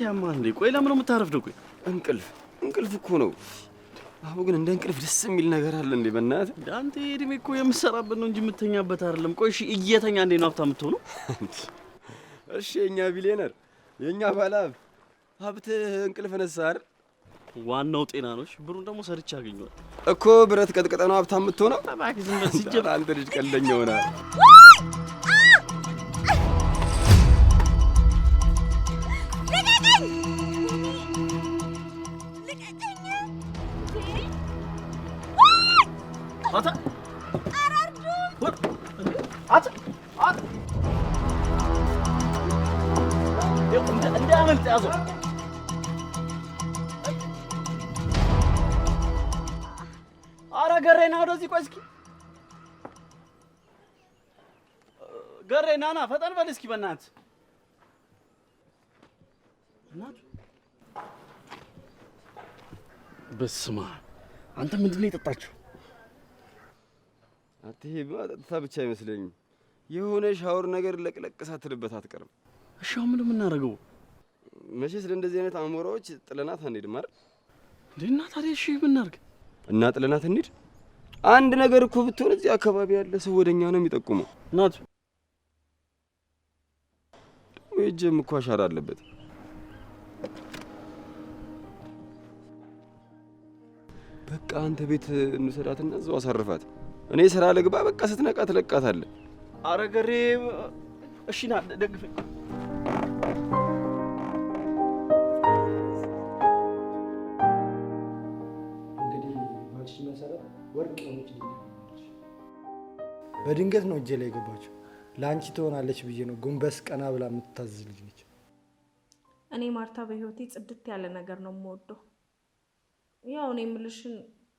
ያማል እንዴ? ቆይ ለምን ነው የምታረፍደው? ቆይ እንቅልፍ እኮ ነው። አሁን ግን እንደ እንቅልፍ ደስ የሚል ነገር አለ እንዴ? በእናትህ አንተ እድሜ እኮ የምትሰራበት ነው እንጂ የምተኛበት አይደለም። ቆይ እሺ እየተኛ እንዴ ነው ሀብታም የምትሆነው? እሺ የኛ ቢሊየነር የኛ ባለሀብት ሀብት እንቅልፍ ነሳ አይደል? ዋናው ጤና ነው። ብሩን ደግሞ ሰርቼ አገኘዋል እኮ። ብረት ቀጥቀጠ ነው ሀብታም የምትሆነው? እባክህ ዝም በል። ሲጀምር አንተ ልጅ ቀልደኛ ሆናል። ኧረ ገሬና ወደዚህ ቆይ እስኪ ገሬ ና ፈጠን በል እስኪ በእናትህ በስመ አብ አንተ ምንድን ነው የጠጣችው? አትሄድ ጠጥታ ብቻ አይመስለኝም። የሆነ ሻወር ነገር ለቅለቅ ሳትልበት አትቀርም። እሺ አሁን ምንድን የምናደርገው? መቼስ ለእንደዚህ አይነት አሞራዎች ጥለናት አንሄድም አይደል? እና ታዲያ እሺ ምን እናድርግ? እና ጥለናት እንሂድ? አንድ ነገር እኮ ብትሆን እዚህ አካባቢ ያለ ሰው ወደኛ ነው የሚጠቁመው። ናት ደግሞ የእጅም እኮ አሻራ አለበት። በቃ አንተ ቤት እንውሰዳትና እዛው አሳርፋት። እኔ ስራ ልግባ። በቃ ስትነቃ ትለቃታለህ። ኧረ ገሬ እሺ ና ደግፈኝ። እንግዲህ ባልሽ መሰረት ወርቅ የሆነች ልጅ በድንገት ነው እጄ ላይ የገባችው። ለአንቺ ትሆናለች ብዬ ነው ጎንበስ ቀና ብላ የምትታዘዝ ልጅ ነች። እኔ ማርታ በህይወቴ ጽድት ያለ ነገር ነው የምወደው። ያው እኔ የምልሽን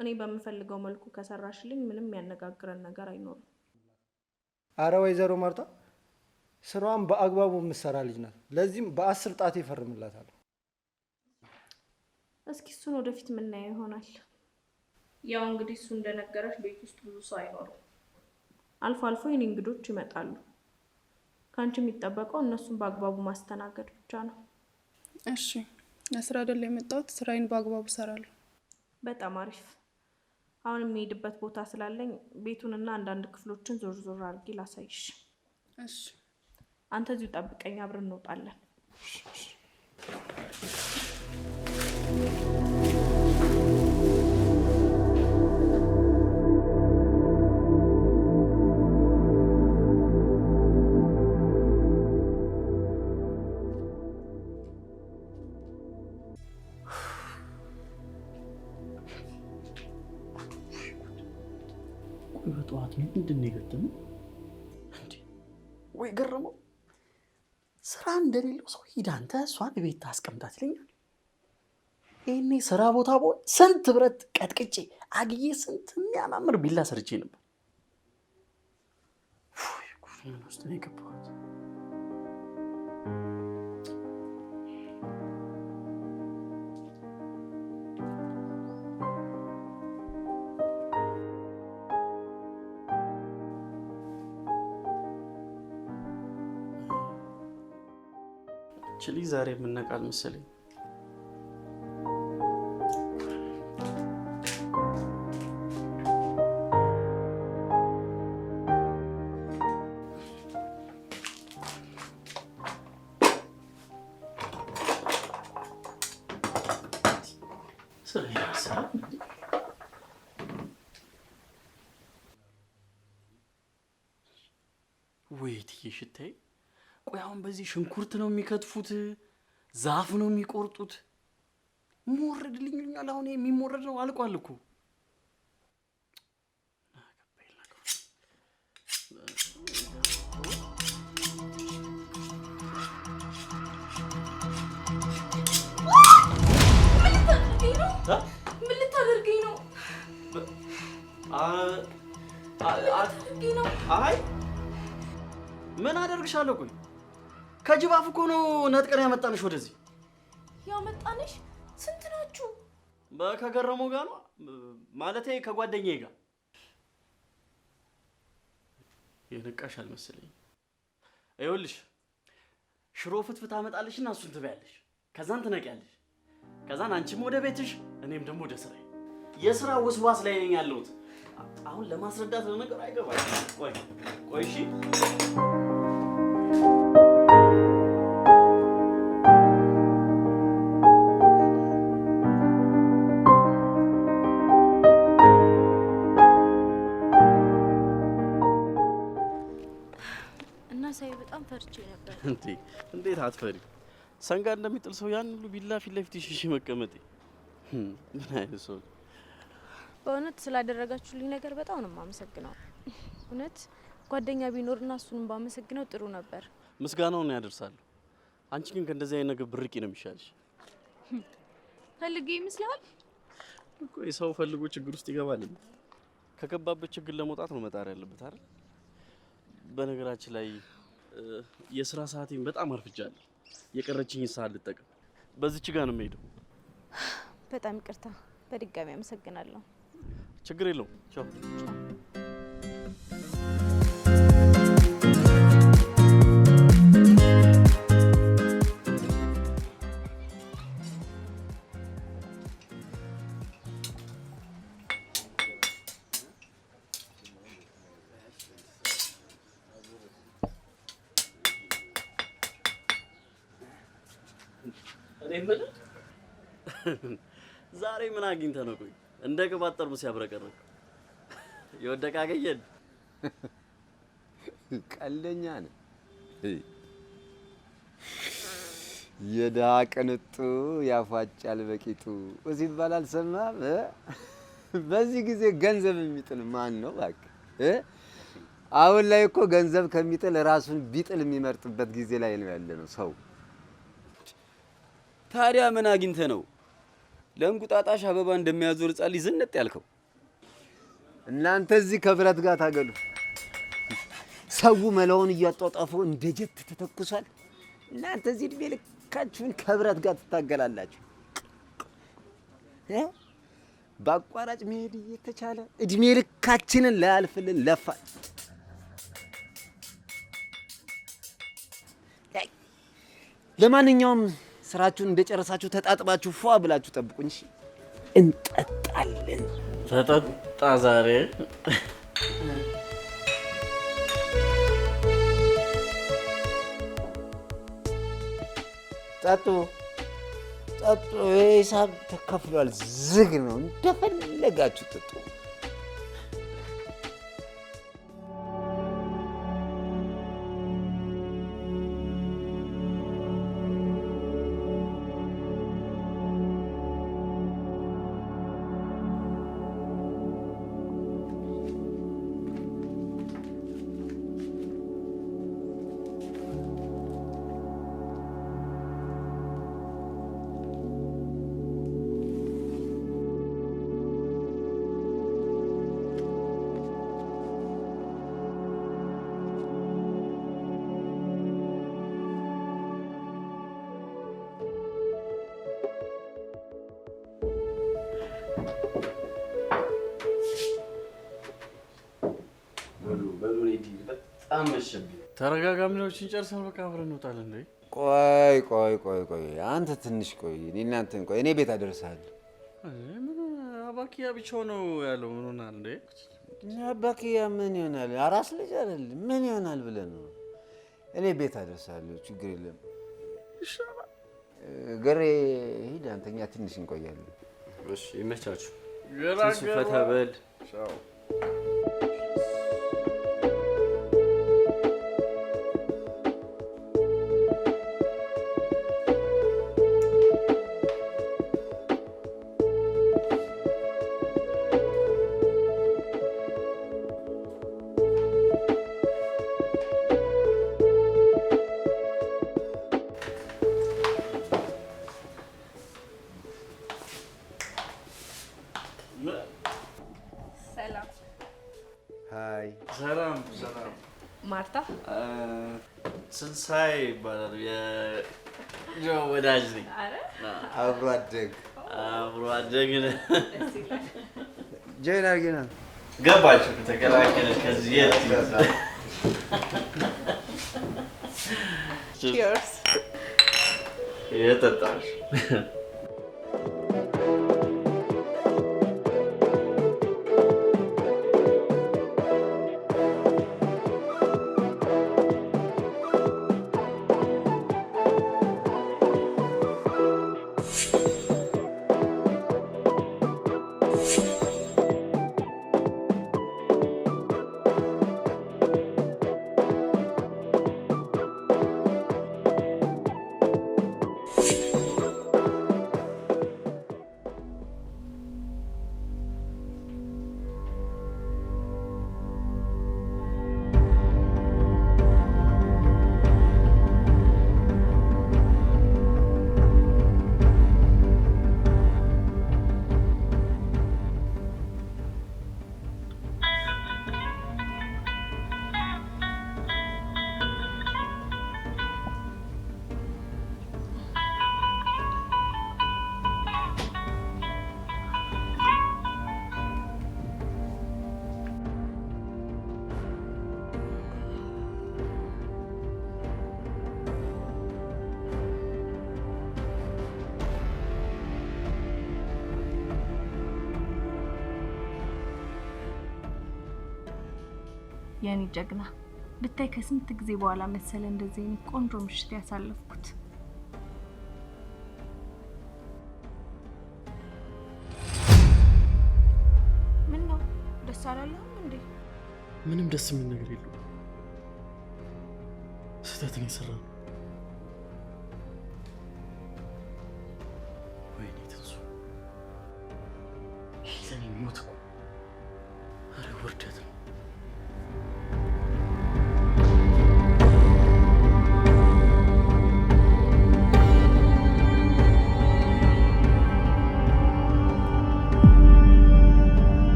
እኔ በምፈልገው መልኩ ከሰራሽልኝ ምንም ያነጋግረን ነገር አይኖርም። አረ ወይዘሮ ማርታ ስራዋን በአግባቡ የምትሰራ ልጅ ናት። ለዚህም በ10 ጣቴ እፈርምላታለሁ። እስኪ እሱን ወደፊት የምናየው ይሆናል። ያው እንግዲህ እሱ እንደነገረሽ ቤት ውስጥ ብዙ ሰው አይኖርም። አልፎ አልፎ የኔ እንግዶች ይመጣሉ። ከአንቺ የሚጠበቀው እነሱን በአግባቡ ማስተናገድ ብቻ ነው። እሺ ለስራ አይደል የመጣሁት? ስራዬን በአግባቡ እሰራለሁ። በጣም አሪፍ። አሁን የሚሄድበት ቦታ ስላለኝ ቤቱንና አንዳንድ ክፍሎችን ዞር ዞር አድርጌ ላሳይሽ። እሺ አንተ እዚሁ ጠብቀኝ፣ አብረን እንወጣለን። በጠዋት ምንድን ነው የገጠመው? ወይ ገረመው። ስራ እንደሌለው ሰው ሂድ አንተ እሷን ቤት ታስቀምጣት ይለኛል። ይሄኔ ስራ ቦታ ብሆን ስንት ብረት ቀጥቅጬ አግዬ ስንት የሚያማምር ቢላ ሰርቼ ነበር። ምን ውስጥ ነው የገባሁት? ችሊ ዛሬ የምነቃል መሰለኝ። ወይት ይሽታይ። ቆይ አሁን በዚህ ሽንኩርት ነው የሚከትፉት? ዛፍ ነው የሚቆርጡት? ሞረድልኝ ይሉኛል። አሁን የሚሞረድ ነው አልቋል እኮ። ምን ልታደርገኝ ነው? አይ ምን አደርግሻለሁ? ቆይ ከጅባፍ እኮ ነው ነጥቀን ያመጣንሽ ወደዚህ። ያመጣንሽ? ስንት ናችሁ? ከገረመው ጋር ነው ማለቴ ከጓደኛዬ ጋር። የነቃሽ አልመሰለኝ። ይኸውልሽ ሽሮ ፍትፍት አመጣልሽና እሱን ትበያለሽ። ከዛን ትነቂያለሽ። ከዛን አንቺም ወደ ቤትሽ፣ እኔም ደግሞ ወደ ስራዬ። የስራ ውስዋስ ላይ ነኝ ያለሁት። አሁን ለማስረዳት ለነገሩ አይገባኝ። ቆይ እሺ። እና ሳይ በጣም ፈርቼ ነበር። እንዴት አትፈሪ? ሰንጋ እንደሚጥል ሰው ያን ሁሉ ቢላ ፊት ለፊት ሽሽ መቀመጤ ምን አይነት ሰው? በእውነት ስላደረጋችሁልኝ ነገር በጣም ነው የማመሰግነው። እውነት ጓደኛ ቢኖርና እሱንም ባመሰግነው ጥሩ ነበር። ምስጋናውን ያደርሳለሁ። አንቺ ግን ከእንደዚህ አይነት ነገር ብርቂ ነው የሚሻልሽ። ፈልጌ ይመስላል እኮ የሰው ፈልጎ ችግር ውስጥ ይገባል። ከገባበት ችግር ለመውጣት ነው መጣር ያለበት አይደል? በነገራችን ላይ የስራ ሰዓቴን በጣም አርፍጃለሁ። የቀረችኝ ሰዓት ልጠቀም። በዚች ጋር ነው የምሄደው። በጣም ይቅርታ። በድጋሚ አመሰግናለሁ። ችግር የለውም። ቻው። ዛሬ ምን አግኝተህ ነው? ቆይ እንደ ቅባት ጠርሙስ ያብረቀረቅ የወደቀ አገኘን። ቀልደኛ ነህ። የድሃ ቅንጡ ያፏጫል በቂጡ ሲባል አልሰማህም? በዚህ ጊዜ ገንዘብ የሚጥል ማን ነው እባክህ? አሁን ላይ እኮ ገንዘብ ከሚጥል ራሱን ቢጥል የሚመርጥበት ጊዜ ላይ ነው ያለነው ሰው። ታዲያ ምን አግኝተህ ነው ለእንቁጣጣሽ አበባ እንደሚያዞር ሕፃን ልጅ ዝንጥ ያልከው? እናንተ እዚህ ከብረት ጋር ታገሉ። ሰው መላውን እያጧጧፈው እንደ ጀት ተተኩሷል። እናንተ እዚህ እድሜ ልካችሁን ከብረት ጋር ትታገላላችሁ። በአቋራጭ መሄድ እየተቻለ እድሜ ልካችንን ላያልፍልን ለፋ። ለማንኛውም ስራችሁን እንደጨረሳችሁ ተጣጥባችሁ ፏ ብላችሁ ጠብቁኝ። እንጠጣለን። ተጠጣ ዛሬ ጠጡ ጠጡ። ሂሳብ ተከፍሏል። ዝግ ነው። እንደፈለጋችሁ ጠጡ። በጣም መሸብኝ። ተረጋጋሚዎችን ጨርሰን በቃ አብረን እንወጣለን። እንዴ ቆይ አንተ ትንሽ ቆይ። እኔ እናንተን ቆይ። እኔ ቤት አደርሳለሁ። ምን አባኪያ ብቻው ነው ያለው? ምን ሆናል እንዴ? አባኪያ ምን ይሆናል? አራስ ልጅ አይደል? ምን ይሆናል ብለን ነው። እኔ ቤት አደርሳለሁ። ችግር የለም። ገሬ ሂድ አንተኛ ትንሽ እንቆያለን። እሺ ይመቻችሁ። ትንሽ ፈታ በል። ቻው። ሰላም ማርታ ስንሳይ ይባላል። የጆ ወዳጅ ነኝ። አብሮ አደግ ጆይን አድርገናል። ገባችሁ? ተቀላቀለች። ከዚህ የት ይመጣል? ቺርስ የጠጣሽ የኔ ጀግና ብታይ ከስንት ጊዜ በኋላ መሰለ እንደዚህ አይነት ቆንጆ ምሽት ያሳለፍኩት። ምን ነው ደስ አላለህም እንዴ? ምንም ደስ የሚል ነገር የለውም። ስህተት ነው የሰራነው። ወይኔ ትንሱ፣ ይህ ለኔ ሞት እኮ። ኧረ ውርደት ነው።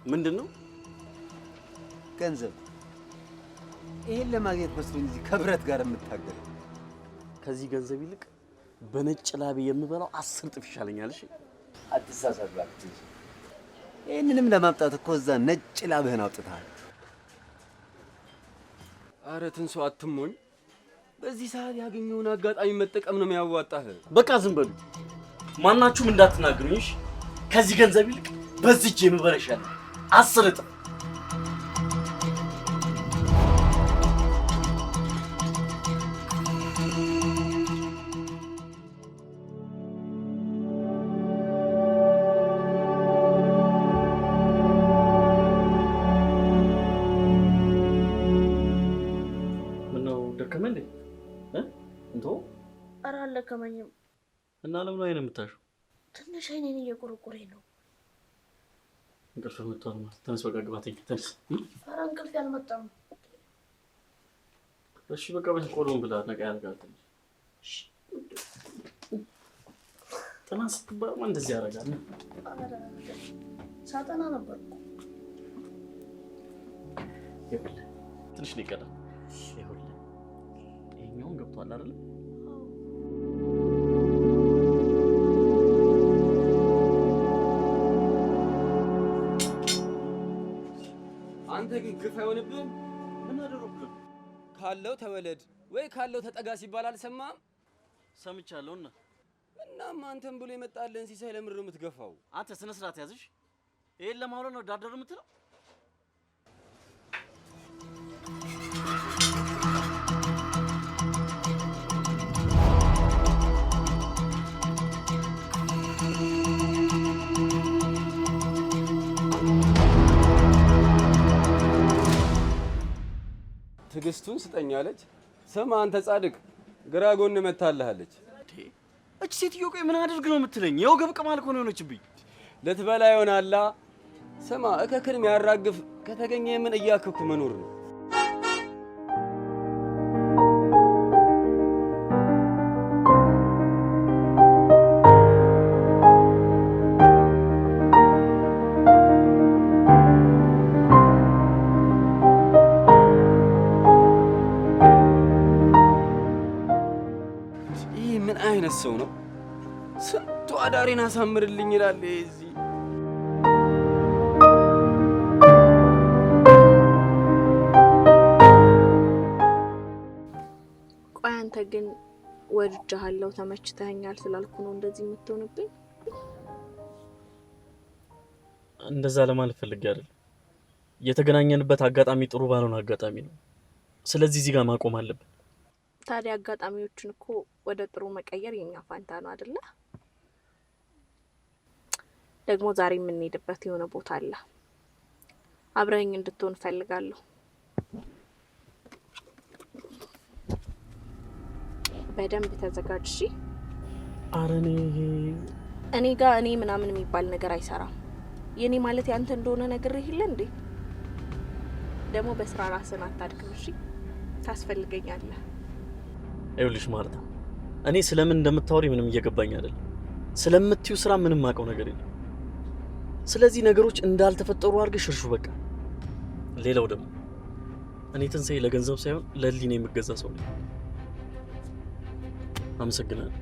ምንድነው? ገንዘብ። ይሄን ለማግኘት መስሎኝ እዚህ ከብረት ጋር የምታገለው። ከዚህ ገንዘብ ይልቅ በነጭ ላቤ የምበላው 10 እጥፍ ይሻለኛል። እሺ አትሳሳት እባክህ። ይሄንንም ለማምጣት እኮ እዛ ነጭ ላብህን አውጥተሃል። አረ ትንሱ አትሞኝ። በዚህ ሰዓት ያገኘውን አጋጣሚ መጠቀም ነው የሚያዋጣህ። በቃ ዝም በሉ። ማናችሁም እንዳትናገሩኝ። እሺ ከዚህ ገንዘብ ይልቅ በዚህ እጄ የምበላው ይሻላል 10 እጥፍ። ምነው ደከመህ እንዴ? እንቶ ኧረ አልደከመኝም። እና ለምን አይነ የምታሸው? ትንሽ አይኔን እየቆረቆረኝ ነው። እንቅልፍ መጥቷል ማለት ተነስ፣ በቃ ግባ ተኝ፣ ተነስ። ኧረ እንቅልፍ ያልመጣም። እሺ በቃ ቆሎን ብላ ነቃ ያርጋል። ጥና ስትባል እንደዚህ ያደርጋል። ሳጠና ነበር። ይኸውልህ ትንሽ ነው የቀረው። ይኸውልህ ይሄኛውን ገብቷል አይደል? አንተ ግን ግፍ አይሆንብህም? ምን አደረኩህ? ካለው ተወለድ ወይ ካለው ተጠጋ ሲባል አልሰማህም? ሰምቻለሁና። እናም አንተም ብሎ የመጣልህን ሲሳይ ለምንድን ነው የምትገፋው? አንተ ስነ ስርዓት ያዝሽ። ይሄን ለማውራት ነው ዳርዳር የምትለው? ትዕግስቱን ስጠኝ አለች። ስማ አንተ ጻድቅ፣ ግራ ጎን መታልሃለች። እቺ ሴትዮ ቆይ ምን አድርግ ነው የምትለኝ? ያው ገብቅ ማለት ነው የሆነችብኝ። ልትበላ ይሆናላ። ስማ እከክን የሚያራግፍ ከተገኘ ምን እያከኩ መኖር ነው? ሰው ነው። ስንቱ አዳሬን አሳምርልኝ ይላል እዚህ። ቆይ አንተ ግን ወድጃለሁ ተመችተኛል ስላልኩ ነው እንደዚህ የምትሆንብኝ? እንደዛ ለማለት ፈልጌ አይደል። የተገናኘንበት አጋጣሚ ጥሩ ባልሆነ አጋጣሚ ነው። ስለዚህ እዚህ ጋር ማቆም አለብን። ታዲያ አጋጣሚዎችን እኮ ወደ ጥሩ መቀየር የኛ ፋንታ ነው አይደለ? ደግሞ ዛሬ የምንሄድበት የሆነ ቦታ አለ። አብረኝ እንድትሆን ፈልጋለሁ። በደንብ ተዘጋጅ እሺ? ኧረ እኔ ጋር እኔ ምናምን የሚባል ነገር አይሰራም። የኔ ማለት ያንተ እንደሆነ ነግሬህ የለ እንዴ? ደግሞ በስራ ራስን አታድክም እሺ? ታስፈልገኛለህ። ይኸውልሽ ማርታ፣ እኔ ስለምን እንደምታወሪ ምንም እየገባኝ አይደለም። ስለምትዩ ስራ ምንም ማውቀው ነገር የለም። ስለዚህ ነገሮች እንዳልተፈጠሩ አድርገሽ እርሹ በቃ። ሌላው ደግሞ እኔ ትንሣኤ ለገንዘብ ሳይሆን ለህሊና የምገዛ ሰው ነኝ። አመሰግናለሁ።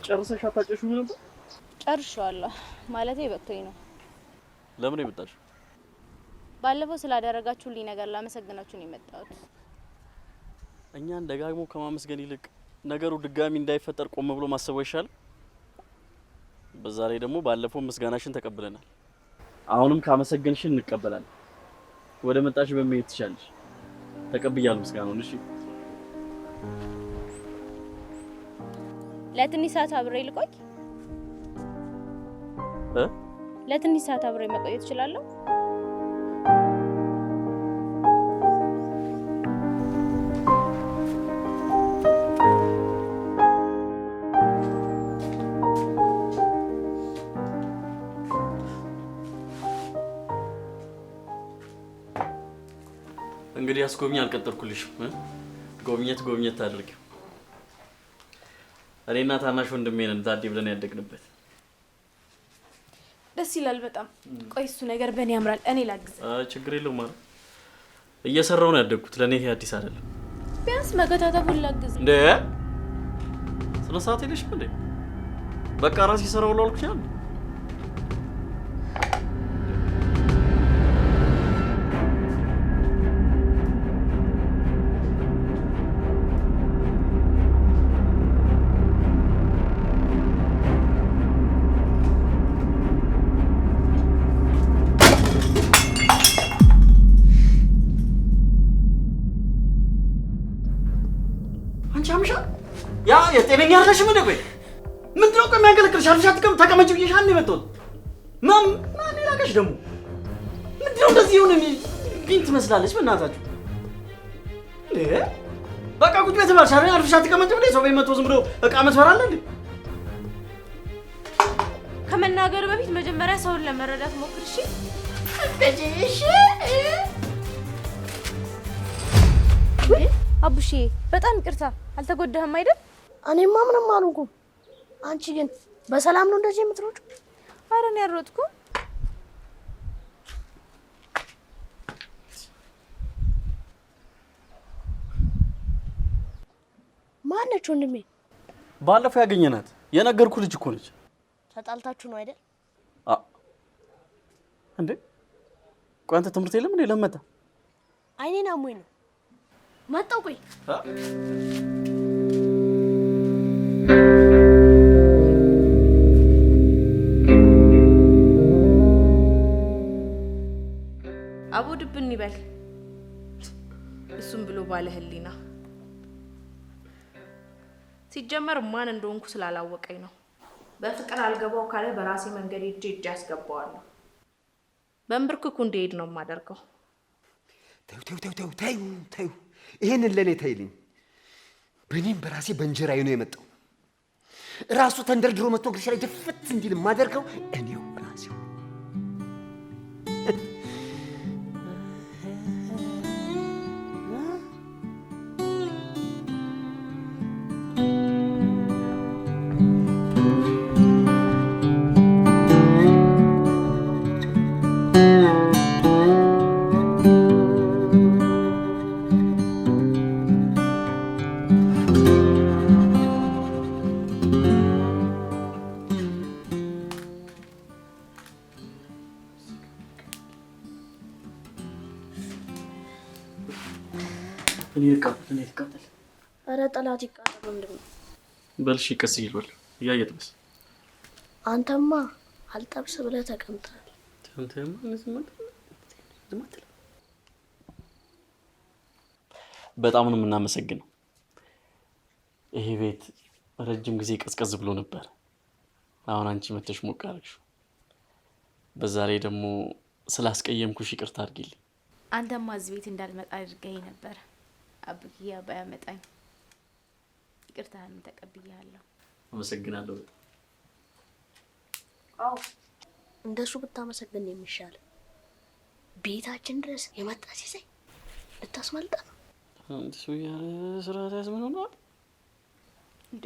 ጨርሰሽ አታጨሽም ነበር? ጨርሻለሁ ማለቴ በቅቶኝ ነው። ለምን የመጣሽ? ባለፈው ስላደረጋችሁልኝ ነገር ላመሰግናችሁ ነው የመጣሁት። እኛን ደጋግሞ ከማመስገን ይልቅ ነገሩ ድጋሚ እንዳይፈጠር ቆም ብሎ ማሰብ ይሻላል። በዛ ላይ ደግሞ ባለፈው ምስጋናሽን ተቀብለናል። አሁንም ካመሰገንሽን እንቀበላለን። ወደ መጣሽ በመሄድ ትሻለሽ። ተቀብያለሁ ምስጋናውን። እሺ ለትንሽ ሰዓት አብሬ ልቆይ? ለትንሽ ሰዓት አብሬ መቆየት እችላለሁ? እንግዲህ አስጎብኝ አልቀጠርኩልሽም። ጎብኘት አድርጊው። እኔና ታናሽ ወንድሜ ነን ታዲ ብለን ያደግንበት። ደስ ይላል በጣም። ቆይ እሱ ነገር በእኔ ያምራል። እኔ ላግዝ። ችግር የለውም ማለት እየሰራው ነው ያደግኩት። ለኔ ይሄ አዲስ አይደለም። ቢያንስ መገታተፉን ላግዝ እንዴ? ስነ ሰዓት የለሽም እንዴ? በቃ ራስ ይሰራው ነው አልኩሽ አይደል? ያ የጤነኛ አይደለሽም እንዴ? ቆይ ምንድነው ቆይ የሚያገለግልሽ? አልሻት ተቀመጪ ብዬሻል ነው የመጣሁት። ማን ይላከሽ ደግሞ? ምንድነው እንደዚህ ይሁን ግን ትመስላለች በእናታችሁ። በቃ ቁጭ ቤት ባልሽ አይደል? አልሻት ተቀመጪ ብለሽ ሰው ቤት መጥቶ ዝም ብሎ እቃ መስፈራል እንዴ? ከመናገር በፊት መጀመሪያ ሰውን ለመረዳት ሞክር እሺ? እሺ አቡሺ በጣም ይቅርታ። አልተጎዳህም አይደል? እኔማ ምንም አልሆንኩም። አንቺ ግን በሰላም ነው እንደዚህ የምትሮጪው? ኧረ እኔ አልሮጥኩም። ማነች ወንድሜ? ባለፈው ያገኘናት የነገርኩ ልጅ እኮ ነች። ተጣልታችሁ ነው አይደል? እንዴ ቆይ አንተ ትምህርት የለም እንዴ? ለመጣ አይኔን አሞኝ ነው መጣው። ቆይ አቦ ድብን ይበል። እሱም ብሎ ባለ ህሊና ሲጀመር ማን እንደሆንኩ ስላላወቀኝ ነው። በፍቅር አልገባው ካለ በራሴ መንገድ እጄ ያስገባዋለሁ። በእንብርክኩ እንዲሄድ ነው የማደርገው። ተይው ይሄንን ለኔ ተይልኝ። በእኔም በራሴ በእንጀራዬ ነው የመጣው። ራሱ ተንደርድሮ መጥቶ ግርሻ ላይ ድፍት እንዲል የማደርገው እኔው ራሴው። እኔ ልቃጠል። ኧረ ጠላት ይቃጠል ወንድም። በልሽ ቀስ ይልበል እያየጥበስ አንተማ አልጠብስ ብለህ ተቀምጠሃል። በጣም ነው የምናመሰግነው። ይሄ ቤት ረጅም ጊዜ ቀዝቀዝ ብሎ ነበር። አሁን አንቺ መተሽ ሞቅ አደረግሽው። በዛ ላይ ደግሞ ስላስቀየምኩሽ ይቅርታ አድርጊልኝ። አንተማ እዚህ ቤት እንዳልመጣ አድርገኝ ነበር። አብዬ ባያመጣኝ ይቅርታህን ተቀብያለሁ። አመሰግናለሁ። አዎ እንደሱ ብታመሰግን የሚሻል። ቤታችን ድረስ የመጣ ሲሳይ ልታስመልጣ ነው። አንተ ያለ ስራ ታዝመን ነው እንዴ?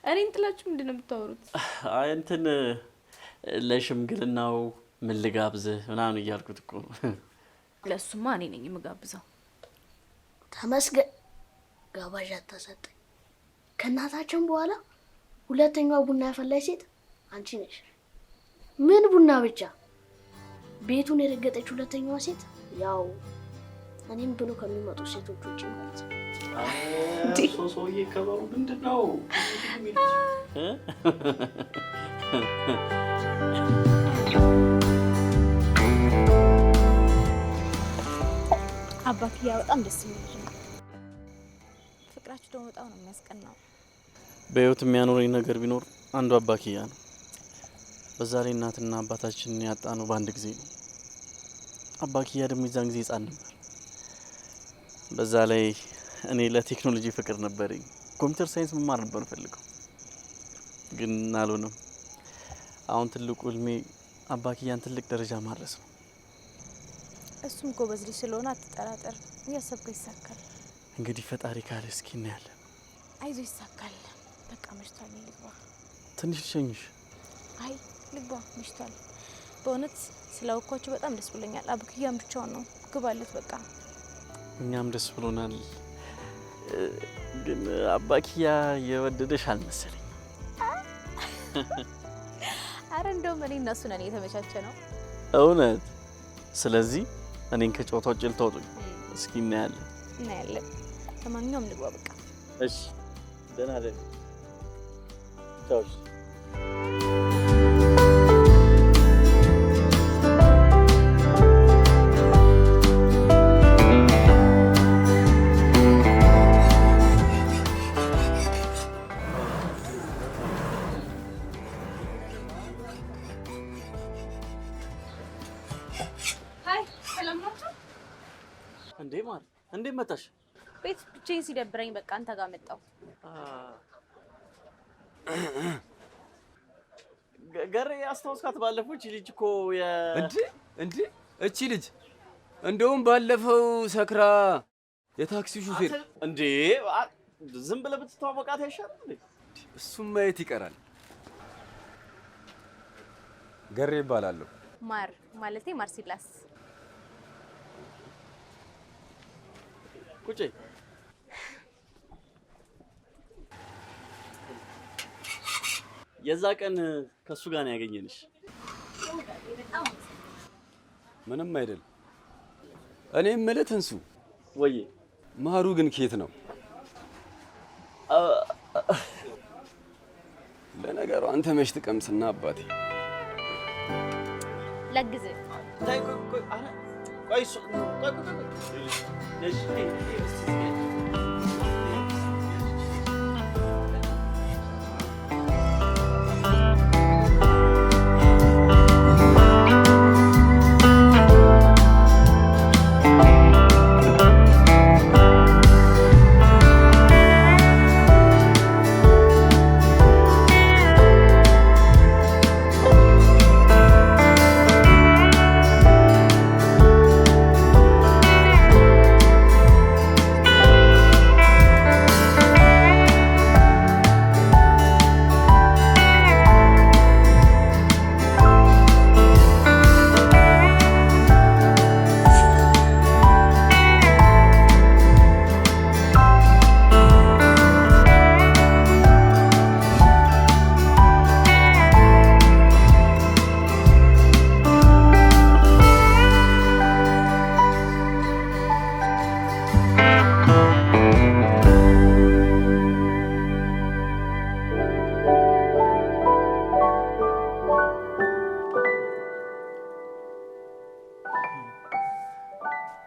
እኔን ጥላችሁ ምንድን ነው የምታወሩት? አይ እንትን ለሽምግልናው ምን ልጋብዝህ ምናምን እያልኩት እኮ ነው። ለሱማ እኔ ነኝ የምጋብዘው። ተመስገን ጋባዥ አታሰጠኝ። ከእናታችን በኋላ ሁለተኛው ቡና ያፈላች ሴት አንቺ ነሽ። ምን ቡና ብቻ ቤቱን የረገጠች ሁለተኛዋ ሴት ያው እኔም ብሎ ከሚመጡ ሴቶች ውጭ ማለት ነው። ሰውዬ ከበሩ ምንድን ነው? አባትዬ በጣም ደስ የሚል ነው። ፍቅራችሁ ደግሞ በጣም ነው የሚያስቀናው። በህይወት የሚያኖረኝ ነገር ቢኖር አንዱ አባክያ ነው። በዛ ላይ እናትና አባታችንን ያጣነው በአንድ ጊዜ ነው። አባክያ ደግሞ የዛን ጊዜ ህጻን ነበር። በዛ ላይ እኔ ለቴክኖሎጂ ፍቅር ነበረኝ። ኮምፒውተር ሳይንስ መማር ነበር ፈልገው፣ ግን አልሆነም። አሁን ትልቁ ህልሜ አባክያን ትልቅ ደረጃ ማድረስ ነው። እሱም ጎበዝ ልጅ ስለሆነ አትጠራጠር፣ እያሰብከው ይሳካል። እንግዲህ ፈጣሪ ካለ እስኪ እናያለን። አይዞ ይሳካል። በቃ መሽቷል፣ ልግባ። ትንሽ ልሸኝሽ? አይ ልግባ፣ መሽቷል። በእውነት ስላወኳችሁ በጣም ደስ ብሎኛል። አብክያም ብቻውን ነው፣ ግባለት በቃ። እኛም ደስ ብሎናል። ግን አባክያ የወደደሽ አልመሰለኝ። አረ እንደውም እኔ እና እሱ ነን የተመቻቸ ነው። እውነት? ስለዚህ እኔን ከጨዋታው ውጭ ልታወጡኝ? እስኪ እናያለን። ለማንኛውም ልግባ በቃ። እሺ ደህና ደህና። ቻው። እንዴት መጣሽ? ቤት ብቻዬን ሲደብረኝ በቃ አንተ ጋር መጣሁ። ገሬ አስታውስካት? ባለፈው እቺ ልጅ እኮ እንዴ እቺ ልጅ እንደውም ባለፈው ሰክራ የታክሲ ሹፌር እንዴ ዝም ብለህ ብትተዋወቃት አይሻልም እንዴ? እሱም ማየት ይቀራል። ገሬ ይባላለሁ። ማለቴ ማርሲላስ። ቁጭ የዛ ቀን ከሱ ጋር ነው ያገኘንሽ። ምንም አይደል። እኔ የምልህ ትንሱ ወይ ማሩ ግን ኬት ነው? ለነገሩ አንተ መች ትቀምስና አባቴ ለግዝ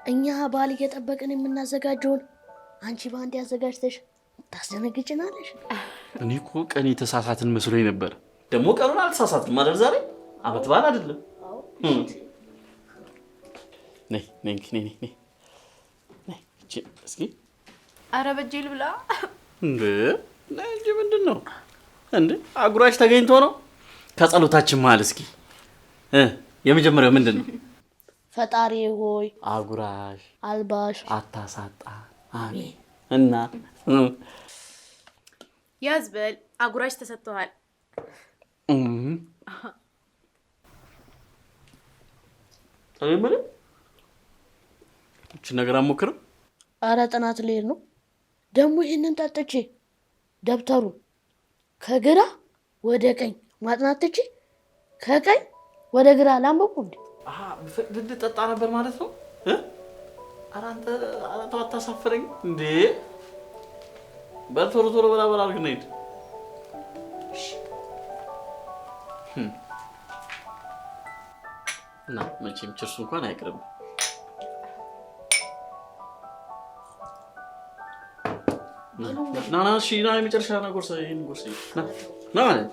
እኛ በዓል እየጠበቅን የምናዘጋጀውን አንቺ በአንድ ያዘጋጅተሽ ታስደነግጭናለሽ። እኔ እኮ ቀን የተሳሳትን መስሎኝ ነበር። ደግሞ ቀኑን አልተሳሳትም አይደል? ዛሬ አመት በዓል አይደለም? ነይ ነይ ነይ ነይ ነይ እስኪ። ኧረ በጄ ልብላ እንዴ! ነይ እንጂ ምንድን ነው እንዴ? አጉራሽ ተገኝቶ ነው? ከጸሎታችን መሀል እስኪ የመጀመሪያው ምንድን ነው? ፈጣሪ ሆይ አጉራሽ አልባሽ አታሳጣ፣ አሜን። እና ያዝ በል አጉራሽ ተሰጥቷል። ታዲያ ምን እቺ ነገር አሞክረው? አረ ጥናት ልሄድ ነው ደግሞ። ይህንን ጠጥቼ ደብተሩን ከግራ ወደ ቀኝ ማጥናት ትቼ ከቀኝ ወደ ግራ ላንበቡ እንዴ? ብድ ጠጣ ነበር ማለት ነው? ኧረ አንተ ተው አታሳፍረኝ እንዴ! በል ቶሎ ቶሎ በላ በላ አድርግ እንሂድ። እና መቼም ችርሱ እንኳን አይቅርም። ና ና፣ እሺ ና፣ የመጨረሻ ና፣ ጎርሳ ይሄን ጎርሳ ና ና ማለት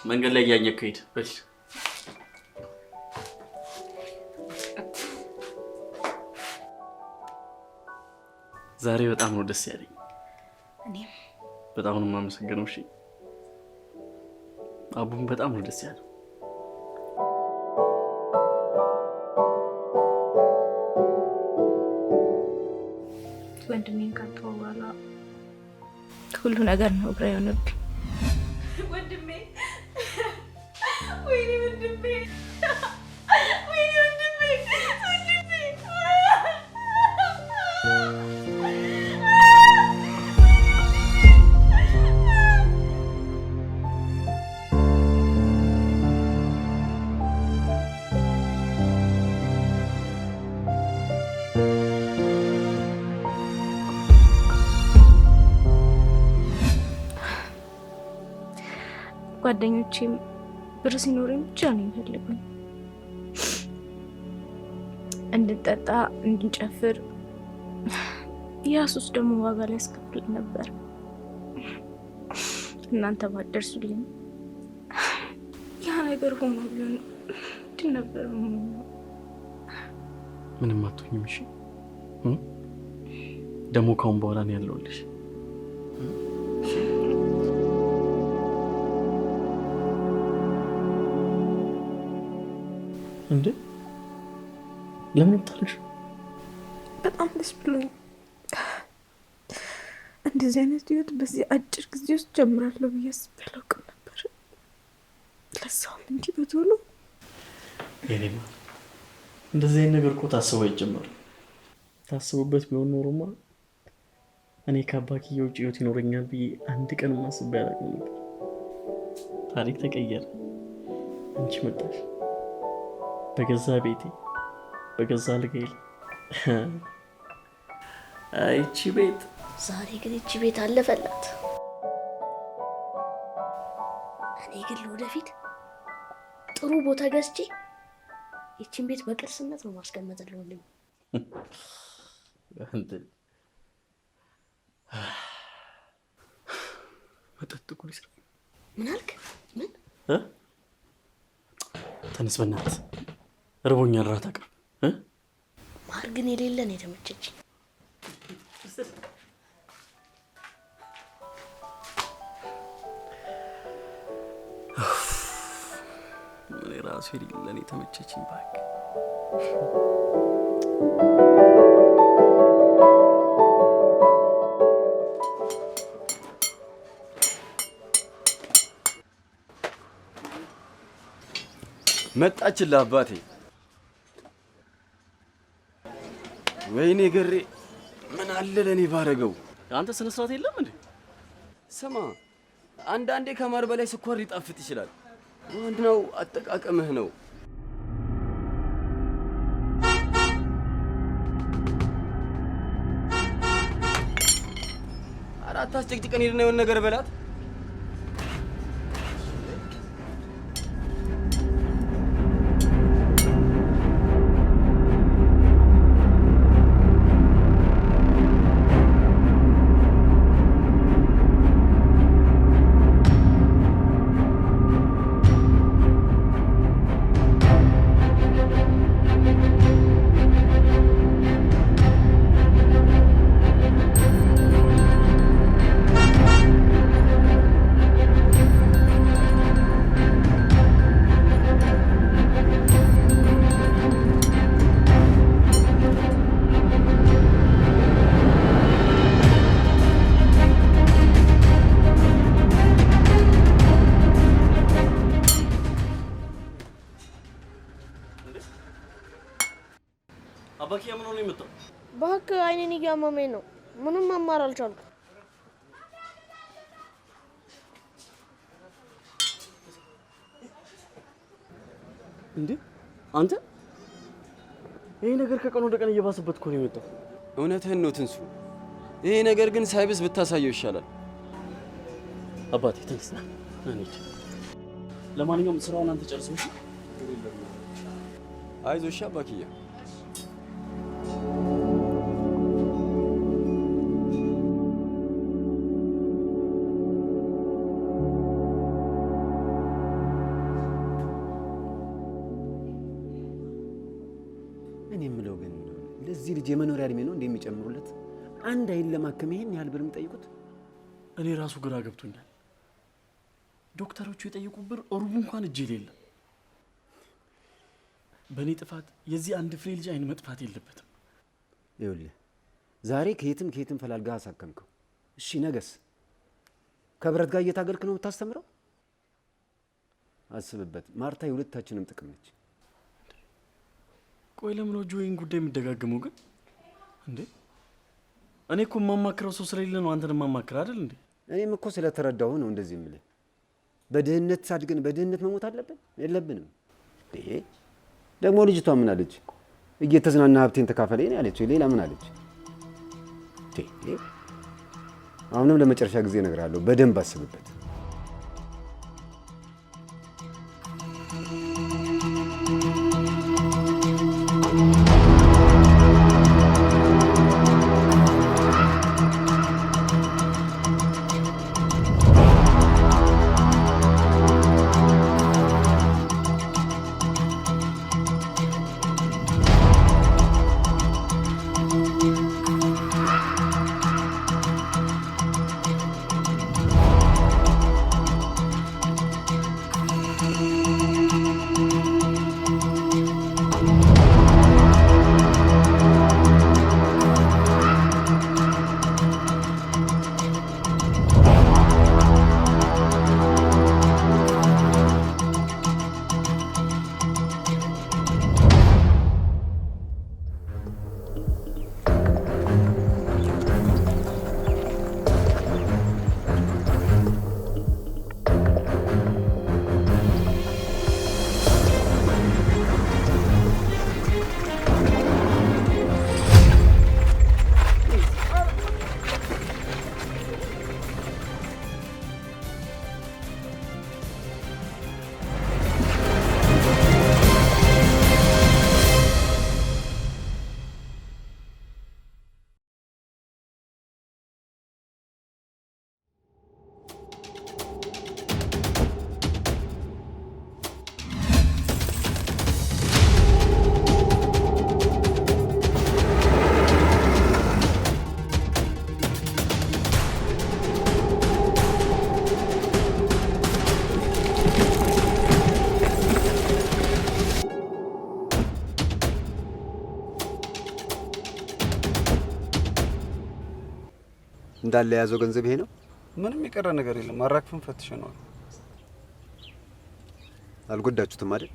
መንገድ ላይ እያኘክ ሂድ በል። ዛሬ በጣም ነው ደስ ያለኝ። እኔም በጣም ነው የማመሰግነው። እሺ አቡም በጣም ነው ደስ ያለው። ወንድሜን ካጣሁ በኋላ ሁሉ ነገር ነው ግራ የሆነብኝ። ወንድሜ ወይኔ ወንድሜ ወይኔ ወንድሜ ወንድሜ ጓደኞቼም ብር ሲኖረኝ ብቻ ነው የሚፈልጉኝ። እንድንጠጣ እንድንጨፍር። ያ ሱስ ደግሞ ዋጋ ሊያስከፍል ነበር። እናንተ ባትደርሱልኝ ያ ነገር ሆኖ ቢሆን እንትን ነበር። ምንም አትሆኝም። እሺ ደግሞ ካሁን በኋላ ነው ያለሁልሽ። እንዴ ለምን ታልሽ? በጣም ደስ ብሎኝ እንደዚህ አይነት ህይወት በዚህ አጭር ጊዜ ውስጥ ጀምራለሁ ብዬ አስቤ አላውቅም ነበር። ለዛውም እንዲህ በቶሎ። የኔማ እንደዚህ አይነት ነገር እኮ ታስቦ አይጀመርም። ታስቡበት ቢሆን ኖሮማ እኔ ከአባክዬ ውጭ ህይወት ይኖረኛል ብዬ አንድ ቀን ማስቤ አላውቅም ነበር። ታሪክ ተቀየረ። አንቺ መጣሽ በገዛ ቤቴ በገዛ አልጋዬ። አይቺ ቤት ዛሬ ግን እቺ ቤት አለፈላት። እኔ ግን ለወደፊት ጥሩ ቦታ ገዝቼ እቺን ቤት በቅርስነት ነው ማስቀመጥልኝ። አንተ መጠጥ እኮ ሊስራ። ምን አልክ? ምን ተነስ በእናትህ እርቦኛል። ራት አቅርብ። ማር ግን የሌለን የተመቸች እኔ ራሱ የሌለን የተመቸችኝ ባክ። መጣችልህ አባቴ። ወይኔ ገሬ ምን አለ ለኔ ባረገው። አንተ ስነ ስርዓት የለም እንዴ? ስማ አንዳንዴ ከማር በላይ ስኳር ሊጣፍጥ ይችላል። ዋናው አጠቃቀምህ ነው። አራት አስጨቅጭቀን ሄድና የሆነ ነገር በላት። አባኪያ ምን ሆነ የመጣው? እባክህ አይኔን እያመመኝ ነው። ምንም መማር አልቻልኩም። እንዴ አንተ ይሄ ነገር ከቀን ወደ ቀን እየባሰበት እኮ ነው የመጣው። እውነትህን ነው ትንሱ። ይሄ ነገር ግን ሳይብስ ብታሳየው ይሻላል። አባቴ ተነስና እንሂድ። ለማንኛውም ስራውን አንተ ጨርሰው። አይዞሽ አባክያ። እኔ የምለው ግን ለዚህ ልጅ የመኖሪያ እድሜ ነው እንደሚጨምሩለት አንድ አይን ለማከም ይሄን ያህል ብር የሚጠይቁት? እኔ ራሱ ግራ ገብቶኛል። ዶክተሮቹ የጠየቁ ብር ሩብ እንኳን እጄ የለም። በእኔ ጥፋት የዚህ አንድ ፍሬ ልጅ አይን መጥፋት የለበትም። ይኸውልህ ዛሬ ከየትም ፈላልጋ አሳከምከው። እሺ ነገስ ከብረት ጋር እየታገልክ ነው የምታስተምረው? አስብበት። ማርታ የሁለታችንም ጥቅም ነች። ቆይ ለምን ነው ጆይን ጉዳይ የሚደጋገመው ግን? እንዴ እኔ እኮ የማማክረው ሰው ስለሌለ ነው አንተን የማማክር አይደል እንዴ? እኔም እኮ ስለተረዳሁ ነው እንደዚህ የምልህ። በድህነት ሳድገን በድህነት መሞት አለብን? የለብንም። ደግሞ ልጅቷ ምን አለች? እየተዝናና ሀብቴን ተካፈለኝ ያለች። ሌላ ምን አለች? አሁንም ለመጨረሻ ጊዜ እነግርሃለሁ፣ በደንብ አስብበት። እንዳለ የያዘው ገንዘብ ይሄ ነው። ምንም የቀረ ነገር የለም። አራክፍን ፈትሸነዋል። አልጎዳችሁትም አይደል?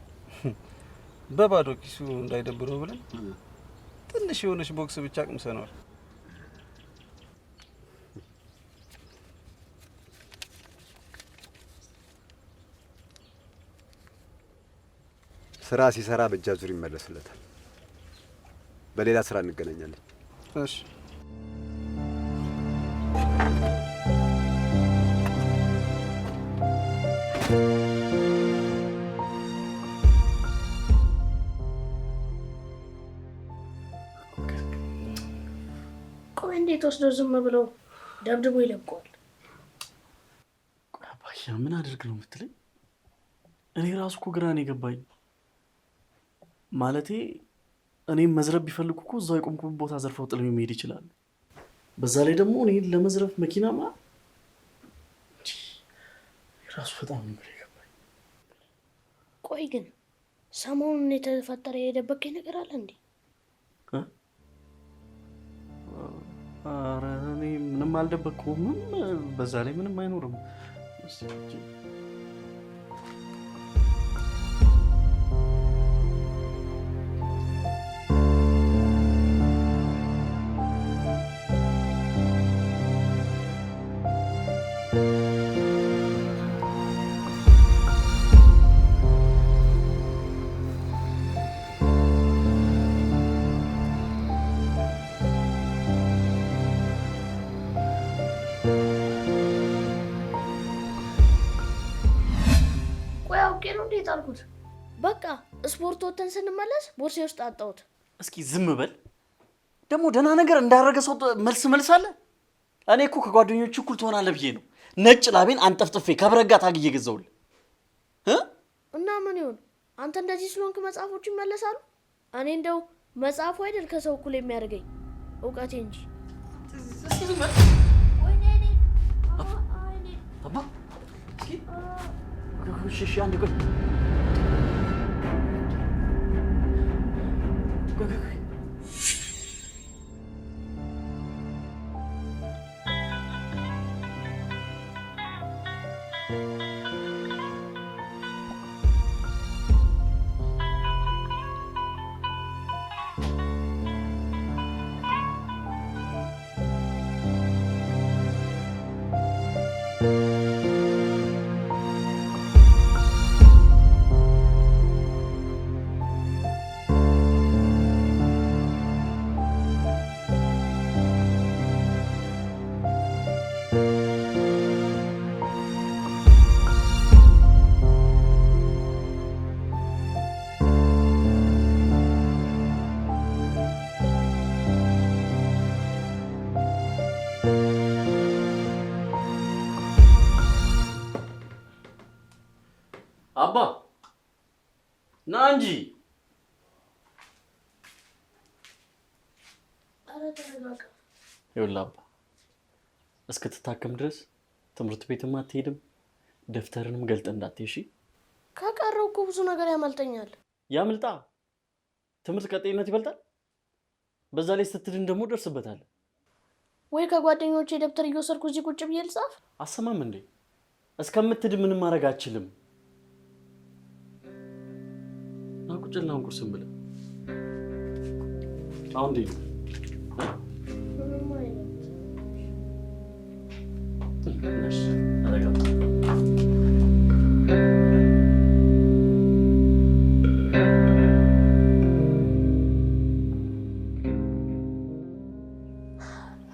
በባዶ ኪሱ እንዳይደብረው ብለን ትንሽ የሆነች ቦክስ ብቻ ቅምሰነዋል። ስራ ሲሰራ በእጃዙር ይመለስለታል። በሌላ ስራ እንገናኛለን። እሺ። ቆይ እንዴት ወስዶ ዝም ብለው ደብድቦ ይለቀዋል? ቆይ አባያ ምን አድርግ ነው የምትለኝ? እኔ ራሱ እኮ ግራ ነው የገባኝ። ማለቴ እኔም መዝረብ ቢፈልጉ እኮ እዛው የቆምኩበት ቦታ ዘርፈው ጥለው መሄድ ይችላሉ። በዛ ላይ ደግሞ እኔ ለመዝረፍ መኪናማ ራሱ በጣም ነው ግራ የገባኝ። ቆይ ግን ሰሞኑን የተፈጠረ የደበቀኝ ነገር አለ እንዴ? ኧረ እኔ ምንም አልደበቅኩም። በዛ ላይ ምንም አይኖርም። ጣልኩት። በቃ ስፖርት ወተን ስንመለስ ቦርሴ ውስጥ አጣሁት። እስኪ ዝም በል ደግሞ ደህና ነገር እንዳደረገ ሰው መልሳለ። እኔ እኮ ከጓደኞቹ እኩል ትሆናለህ ብዬ ነው ነጭ ላቤን አንጠፍጥፌ ከብረጋ ታግዬ ገዛውልህ እና ምን ይሁን አንተ እንደዚህ ስለሆንክ መጽሐፎች ይመለሳሉ? እኔ እንደው መጽሐፉ አይደል ከሰው እኩል የሚያደርገኝ እውቀቴ እንጂ። አባ እሺ አንድ ቆይ አባ ና እንጂ። ኧረ ተረጋጋ። ይኸውልህ አባ እስክትታከም ድረስ ትምህርት ቤትም አትሄድም፣ ደፍተርንም ገልጠህ እንዳትሄድ እሺ? ከቀረው እኮ ብዙ ነገር ያመልጠኛል። ያምልጣ። ትምህርት ከጤንነት ይበልጣል። በዛ ላይ ስትድን ደግሞ ደርስበታለህ። ወይ ከጓደኞቼ ደብተር እየወሰድኩ እዚህ ቁጭ ብዬ ልጻፍ? አሰማም እንዴ? እስከምትድን ምንም ማድረግ አልችልም። ና ቁጭ ልና ቁርስም ብለህ አሁን እንዴት ነው? ነሽ አረጋ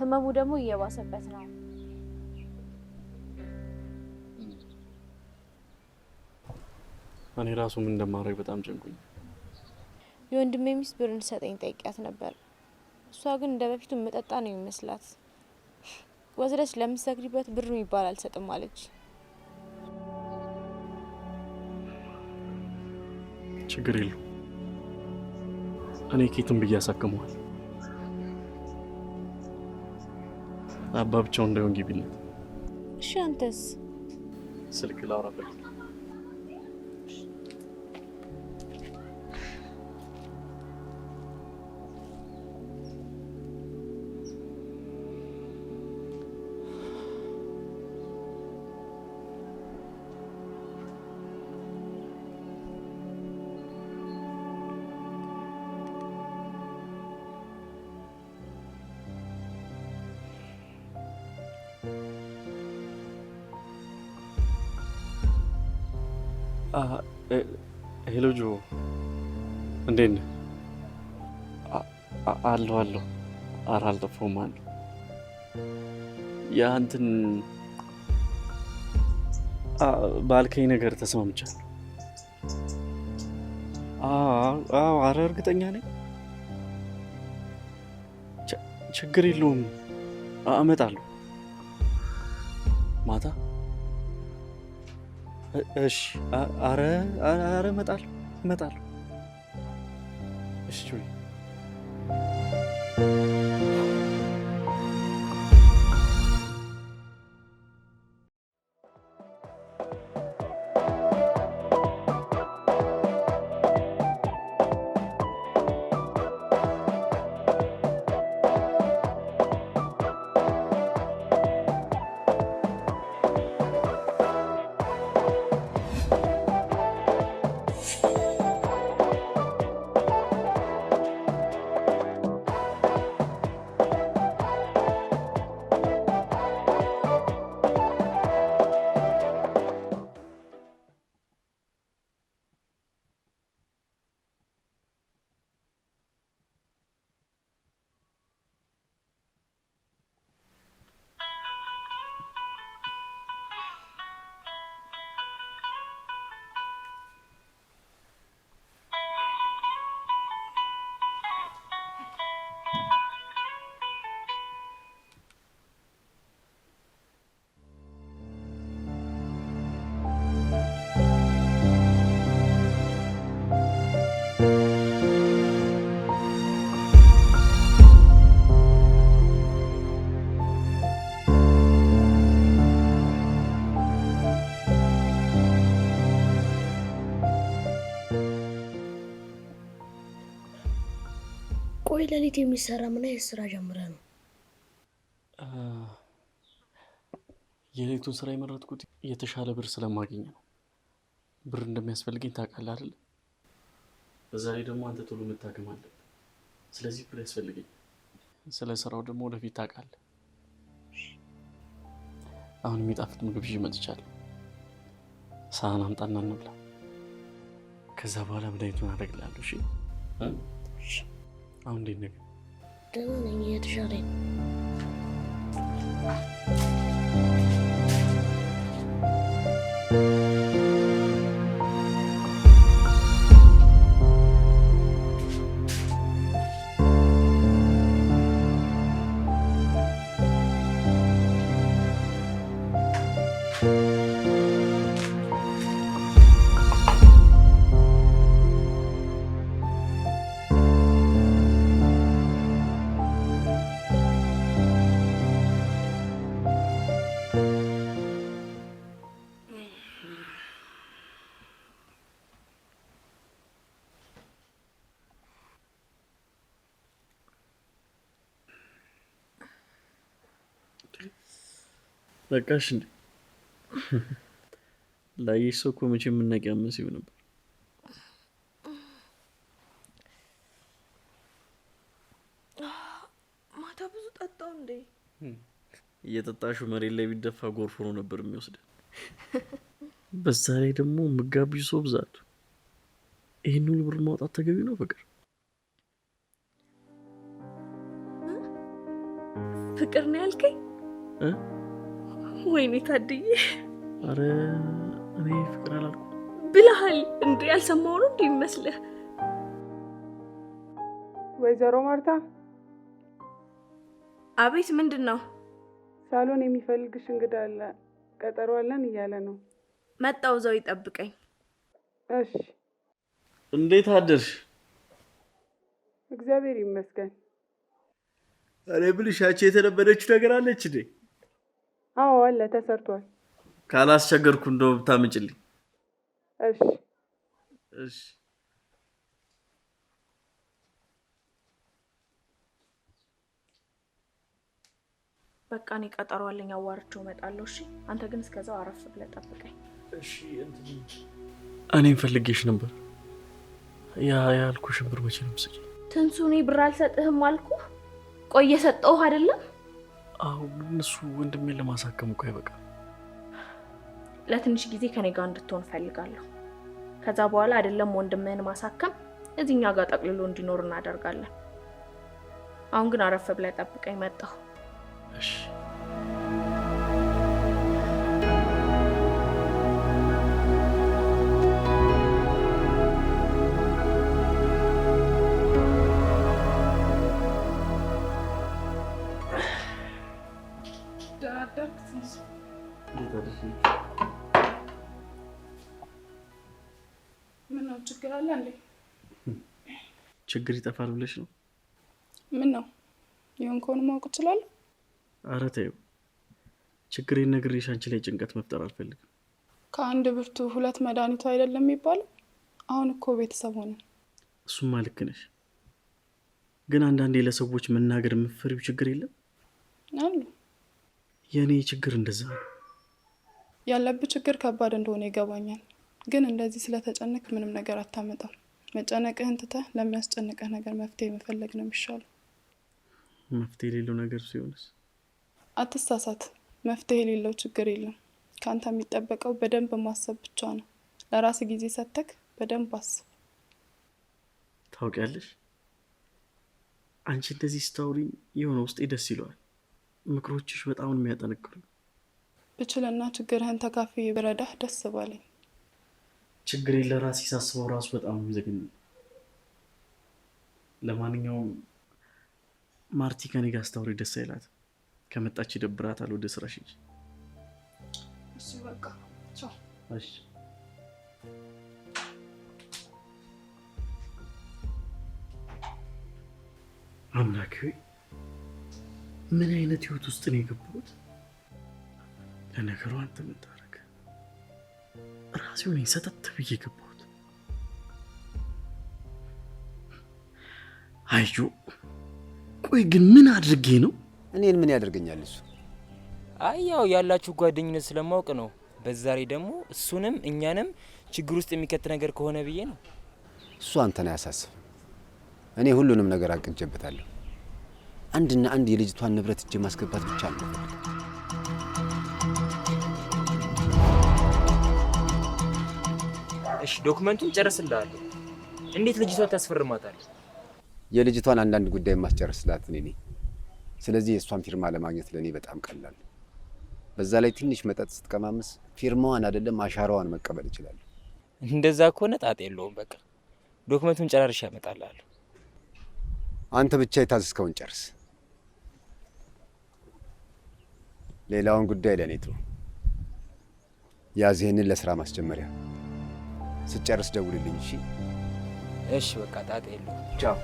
ህመሙ ደግሞ እየባሰበት ነው። እኔ ራሱ ምን እንደማደርግ በጣም ጨንቆኝ። የወንድሜ ሚስት ብር እንድሰጠኝ ጠይቂያት ነበር። እሷ ግን እንደ በፊቱ መጠጣ ነው የሚመስላት። ወስደሽ ለምትሰግሪበት ብር የሚባል አልሰጥም አለች። ችግር የለውም እኔ ኬትም ብዬ አሳክመዋል። አባ ብቻውን እንዳይሆን ግቢለት። እሺ አንተስ? ስልክ ላውራበት። ሄሎ ጆ፣ እንዴት ነህ? አለሁ። ኧረ አልጠፋሁም አለሁ። ያ እንትን ባልከኝ ነገር ተስማምቻለሁ። ኧረ እርግጠኛ ነኝ። ችግር የለውም እመጣለሁ ማታ። እሺ ኧረ እመጣለሁ። እሺ ጆይ ቆይ ሌሊት የሚሰራ ምን አይነት ስራ ጀምረህ ነው? የሌሊቱን ስራ የመረጥኩት የተሻለ ብር ስለማገኝ ነው። ብር እንደሚያስፈልገኝ ታውቃለህ አይደል? በዛ ላይ ደግሞ አንተ ቶሎ መታከም አለብህ። ስለዚህ ብር ያስፈልገኝ። ስለ ስራው ደግሞ ወደፊት ታውቃለህ። አሁን የሚጣፍጥ ምግብ ይዤ መጥቻለሁ። ሳህን አምጣና እንብላ። ከዛ በኋላ መድኃኒቱን አደርግልሃለሁ። እሺ? አሁን እንዴት ነህ? ደህና ነኝ፣ የተሻለኝ ነው። በቃሽ እንዴ? ላይሽ ሰው እኮ መቼም የምናውቂያ መስሎ ነበር። ማታ ብዙ ጠጣው እንዴ? እየጠጣሹ መሬት ላይ ቢደፋ ጎርፍ ሆኖ ነበር የሚወስደን። በዛ ላይ ደግሞ ምጋቢው ሰው ብዛቱ። ይህን ሁሉ ብር ማውጣት ተገቢ ነው ፍቅር? ፍቅር ነው ያልከኝ? ወይኔ ታድዬ። አረ እኔ ፍቅር አላልኩም ብለሃል እንዴ? ያልሰማው ነው እንዴ ይመስልህ? ወይዘሮ ማርታ። አቤት፣ ምንድን ነው? ሳሎን የሚፈልግሽ እንግዳ አለ፣ ቀጠሮ አለን እያለ ነው። መጣው፣ እዛው ይጠብቀኝ። እሺ። እንዴት አደርሽ? እግዚአብሔር ይመስገን። አሬ ብልሻቸው የተለበደችው ነገር አለች እንዴ? አዎ አለ፣ ተሰርቷል። ካላስቸገርኩ እንደው ብታምጪልኝ። እሺ እሺ። በቃ እኔ ቀጠሮ አለኝ፣ አዋርቼው እመጣለሁ። እሺ፣ አንተ ግን እስከዛው አረፍ ብለህ ጠብቀኝ። እሺ። እኔም ፈልጌሽ ነበር። ያልኩሽን ብር መቼ ነው የምትሰጪኝ? ትንሱ፣ እኔ ብር አልሰጥህም አልኩህ። ቆይ እየሰጠሁህ አይደለም? አዎ፣ እነሱ ወንድሜን ለማሳከም እኮ አይበቃም። ለትንሽ ጊዜ ከኔ ጋር እንድትሆን ፈልጋለሁ። ከዛ በኋላ አይደለም ወንድምህን ማሳከም፣ እዚህኛ ጋር ጠቅልሎ እንዲኖር እናደርጋለን። አሁን ግን አረፍ ብለህ ጠብቀኝ፣ መጣሁ። እሺ። ምነው ችግር አለ እንዴ? ችግር ይጠፋል ብለሽ ነው? ምን ነው የሆንከውን ማወቅ እችላለሁ? ኧረ ተይው። ችግሬን ነግሬሽ አንቺ ላይ ጭንቀት መፍጠር አልፈልግም። ከአንድ ብርቱ ሁለት መድኃኒቱ አይደለም የሚባለው? አሁን እኮ ቤተሰብ ሆነን። እሱማ ልክ ነሽ፣ ግን አንዳንዴ ለሰዎች መናገር የምትፈሪው ችግር የለም? አሉ። የእኔ ችግር እንደዛ ነው። ያለብህ ችግር ከባድ እንደሆነ ይገባኛል፣ ግን እንደዚህ ስለተጨነቅ ምንም ነገር አታመጣም። መጨነቅህን ትተህ ለሚያስጨንቅህ ነገር መፍትሄ መፈለግ ነው የሚሻለው። መፍትሄ የሌለው ነገር ሲሆንስ? አትሳሳት። መፍትሄ የሌለው ችግር የለም። ከአንተ የሚጠበቀው በደንብ ማሰብ ብቻ ነው። ለራስ ጊዜ ሰጥተህ በደንብ አስብ። ታውቂያለሽ፣ አንቺ እንደዚህ ስታውሪኝ የሆነ ውስጤ ደስ ይለዋል። ምክሮችሽ በጣም የሚያጠነክሩ። ብችልና ችግርህን ተካፍዬ ብረዳህ ደስ ባለኝ። ችግሬን ለራሴ ሳስበው ራሱ በጣም የሚዘግኝ። ለማንኛውም ማርቲ ከኔ ጋር ስታውሪ ደስ አይላት። ከመጣች ይደብራታል። ወደ ስራሽ ሂጂ። እሺ በቃ ቻው። እሺ። አምላኬ ምን አይነት ህይወት ውስጥ ነው የገባሁት? ለነገሩ አንተ ምን ታረግ? ራሴው ነኝ ሰተት ብዬ የገባሁት። አዩ ቆይ ግን ምን አድርጌ ነው? እኔን ምን ያደርገኛል እሱ? አይ ያው ያላችሁ ጓደኝነት ስለማውቅ ነው። በዛሬ ደግሞ እሱንም እኛንም ችግር ውስጥ የሚከት ነገር ከሆነ ብዬ ነው። እሱ አንተን አያሳስብ። እኔ ሁሉንም ነገር አቅጀበታለሁ። አንድና አንድ የልጅቷን ንብረት እጅ ማስገባት ብቻ ነው። እሺ ዶክመንቱን ጨርስልሃለሁ። እንዴት ልጅቷን ታስፈርማታለህ? የልጅቷን አንዳንድ ጉዳይ ማስጨርስላት እኔ ነኝ። ስለዚህ የእሷን ፊርማ ለማግኘት ለእኔ በጣም ቀላል። በዛ ላይ ትንሽ መጠጥ ስትቀማምስ ፊርማዋን አይደለም አሻራዋን መቀበል እችላለሁ። እንደዛ ከሆነ ጣጣ የለውም። በቃ ዶክመንቱን ጨራርሼ አመጣልሃለሁ። አንተ ብቻ የታዘዝከውን ጨርስ። ሌላውን ጉዳይ ለእኔ ተው። ያዝ ይሄንን ለስራ ማስጀመሪያ። ስጨርስ ደውልልኝ እሺ? እሺ በቃ ጣጣ የለውም። ቻው።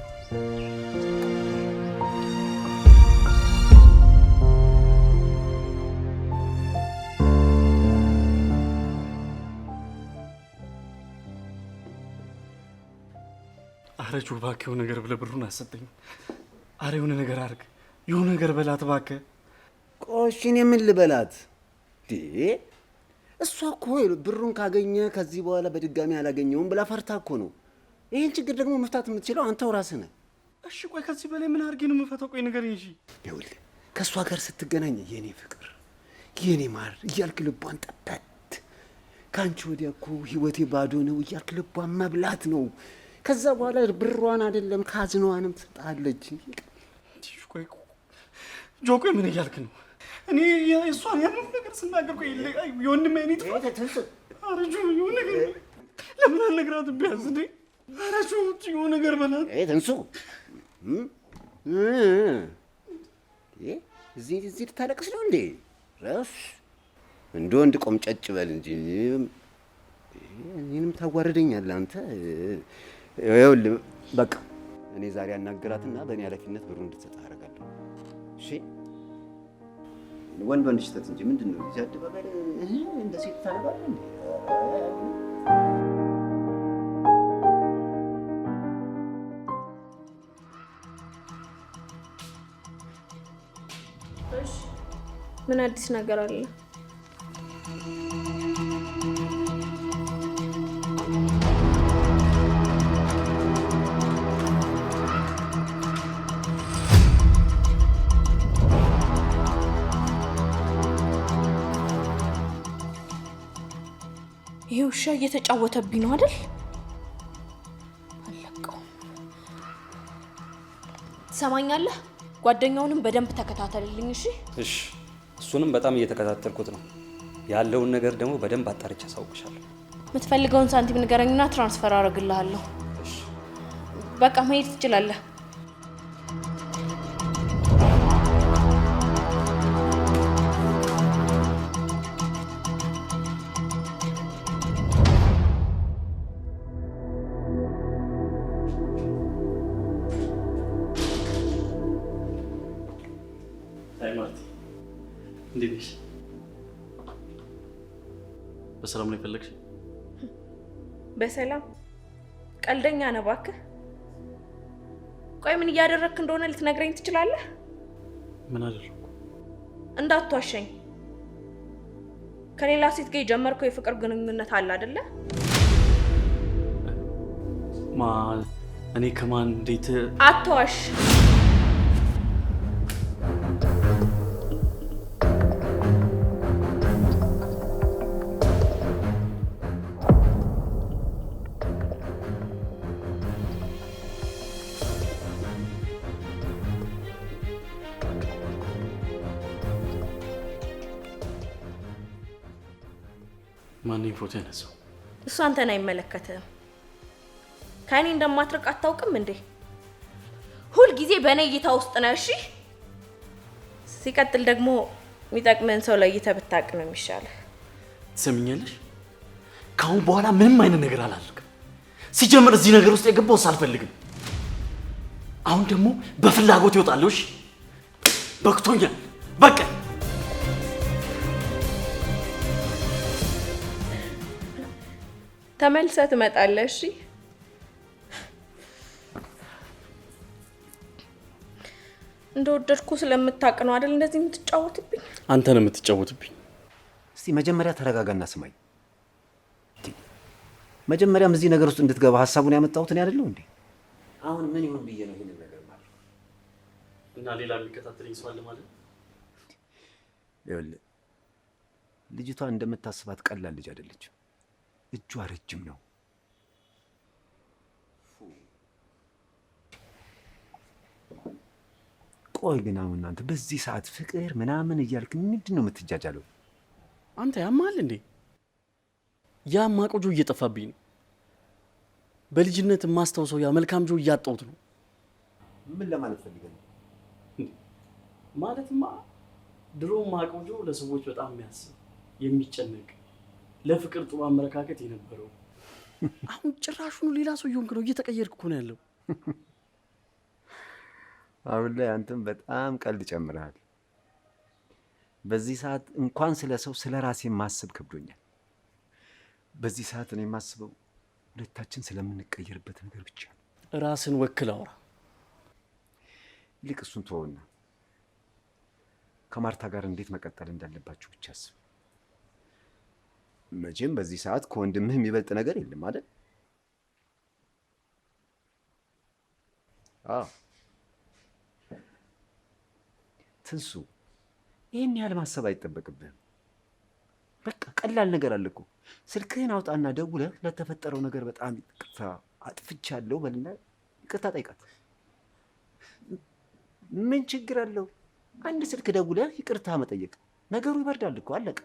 አረ ጆ እባክህ የሆነ ነገር ብለህ ብሩን አሰጠኝ። አረ የሆነ ነገር አድርግ፣ የሆነ ነገር በላት እባክህ። ቆሽን የምን ልበላት? እሷ እኮ ብሩን ካገኘ ከዚህ በኋላ በድጋሚ አላገኘውም ብላ ፈርታ እኮ ነው። ይህን ችግር ደግሞ መፍታት የምትችለው አንተው ራስህ ነህ። እሺ ቆይ ከዚህ በላይ ምን አድርጌ ነው የምፈታው? ቆይ ንገረኝ እንጂ። ይኸውልህ ከእሷ ጋር ስትገናኝ የኔ ፍቅር፣ የኔ ማር እያልክ ልቧን ጠበት። ከአንቺ ወዲያ እኮ ህይወቴ ባዶ ነው እያልክ ልቧን መብላት ነው። ከዛ በኋላ ብሯን አይደለም ካዝናዋንም ትሰጣለች። ቆይ ጆ ቆይ ምን እያልክ ነው? እኔ እሷን ያንን ነገር ስናገር ቆይ የወንድሜ አይነት አረ ጆ የሆነ ነገር ለምን አልነግራትም? ቢያንስ እንዴ አረ ጆ የሆነ ነገር በላት። ተንሱ እዚህ ልታለቅስ ነው እንዴ? ረፍ እንደ ወንድ ቆምጨጭ በል እንጂ እኔንም ታዋርደኛለህ አንተ። ይኸውልህ በቃ እኔ ዛሬ አናገራትና በእኔ ኃላፊነት ብሩ እንድትሰጥ አደርጋለሁ። እሺ ወንድ ወንድ ሽተት እንጂ ምንድን ነው እዚህ አደባባይ እንደ ሴት ታደርጋለህ እንዴ? ምን አዲስ ነገር አለ? ይሄ ውሻ እየተጫወተብኝ ነው አይደል? አለቀው። ትሰማኛለህ? ጓደኛውንም በደንብ ተከታተልልኝ እሺ? እሺ እሱንም በጣም እየተከታተልኩት ነው። ያለውን ነገር ደግሞ በደንብ አጣርቼ አሳውቅሻለሁ። የምትፈልገውን ሳንቲም ንገረኝና ትራንስፈር አደርግልሃለሁ። እሺ በቃ መሄድ ትችላለህ። እንዴት ነሽ? በሰላም ነው የፈለግሽ? በሰላም? ቀልደኛ ነህ እባክህ። ቆይ ምን እያደረግክ እንደሆነ ልትነግረኝ ትችላለህ? ምን አደረኩ? እንዳትዋሸኝ። ከሌላ ሴት ጋር የጀመርከው የፍቅር ግንኙነት አለ አይደለ? እኔ ከማን እንዴት? አትዋሽ። ማን ፎቶ ያነሳው? እሱ አንተን አይመለከትህም። ከእኔ እንደማትርቅ አታውቅም እንዴ? ሁል ጊዜ በእኔ እይታ ውስጥ ነህ። እሺ ሲቀጥል ደግሞ የሚጠቅመን ሰው ለይተህ ብታውቅ ነው የሚሻልህ። ትሰሚኛለሽ? ከአሁን በኋላ ምንም አይነት ነገር አላደርግም። ሲጀምር እዚህ ነገር ውስጥ የገባው አልፈልግም። አሁን ደግሞ በፍላጎት ይወጣለሁ። እሺ በቅቶኛል። በቃ ተመልሰህ ትመጣለህ። እሺ እንደወደድኩ ስለምታውቅ ነው አይደል እንደዚህ የምትጫወትብኝ? አንተ ነው የምትጫወትብኝ። እስቲ መጀመሪያ ተረጋጋና ስማኝ። መጀመሪያም እዚህ ነገር ውስጥ እንድትገባ ሀሳቡን ያመጣሁት እኔ አይደለሁ እንዴ? አሁን ምን ይሁን ብዬ ነው ይሄንን ነገር ማለት እና ሌላ የሚከታተለኝ ሰው አለ ማለት ነው? ይኸውልህ ልጅቷ እንደምታስባት ቀላል ልጅ አይደለችም። እጇ ረጅም ነው። ቆይ ግን አሁን እናንተ በዚህ ሰዓት ፍቅር ምናምን እያልክ ምንድን ነው የምትጃጃለው? አንተ ያማል እንዴ? ያ ማቆጆ እየጠፋብኝ ነው። በልጅነት የማስታውሰው ያ መልካም ጆ እያጣሁት ነው። ምን ለማለት ፈልገህ ነው? ማለትማ ድሮ ማቆጆ ለሰዎች በጣም የሚያስብ የሚጨነቅ ለፍቅር ጥሩ አመለካከት የነበረው አሁን ጭራሹኑ ሌላ ሰው እየሆንክ ነው። እየተቀየርክ እኮ ነው ያለው። አሁን ላይ አንተም በጣም ቀልድ ጨምረሃል። በዚህ ሰዓት እንኳን ስለ ሰው ስለ ራሴ ማሰብ ከብዶኛል። በዚህ ሰዓት እኔ የማስበው ሁለታችን ስለምንቀየርበት ነገር ብቻ ነው። ራስን ወክል አውራ። ይልቅ እሱን ተወውና ከማርታ ጋር እንዴት መቀጠል እንዳለባችሁ ብቻ አስብ። መቼም በዚህ ሰዓት ከወንድምህ የሚበልጥ ነገር የለም አይደል? አዎ ትንሱ፣ ይህን ያህል ማሰብ አይጠበቅብህም። በቃ ቀላል ነገር አለ እኮ። ስልክህን አውጣና ደውለህ ለተፈጠረው ነገር በጣም ይቅርታ አጥፍቻለሁ በልና ይቅርታ ጠይቃት። ምን ችግር አለው? አንድ ስልክ ደውለህ ይቅርታ መጠየቅ ነገሩ ይበርዳል እኮ። አለቀ።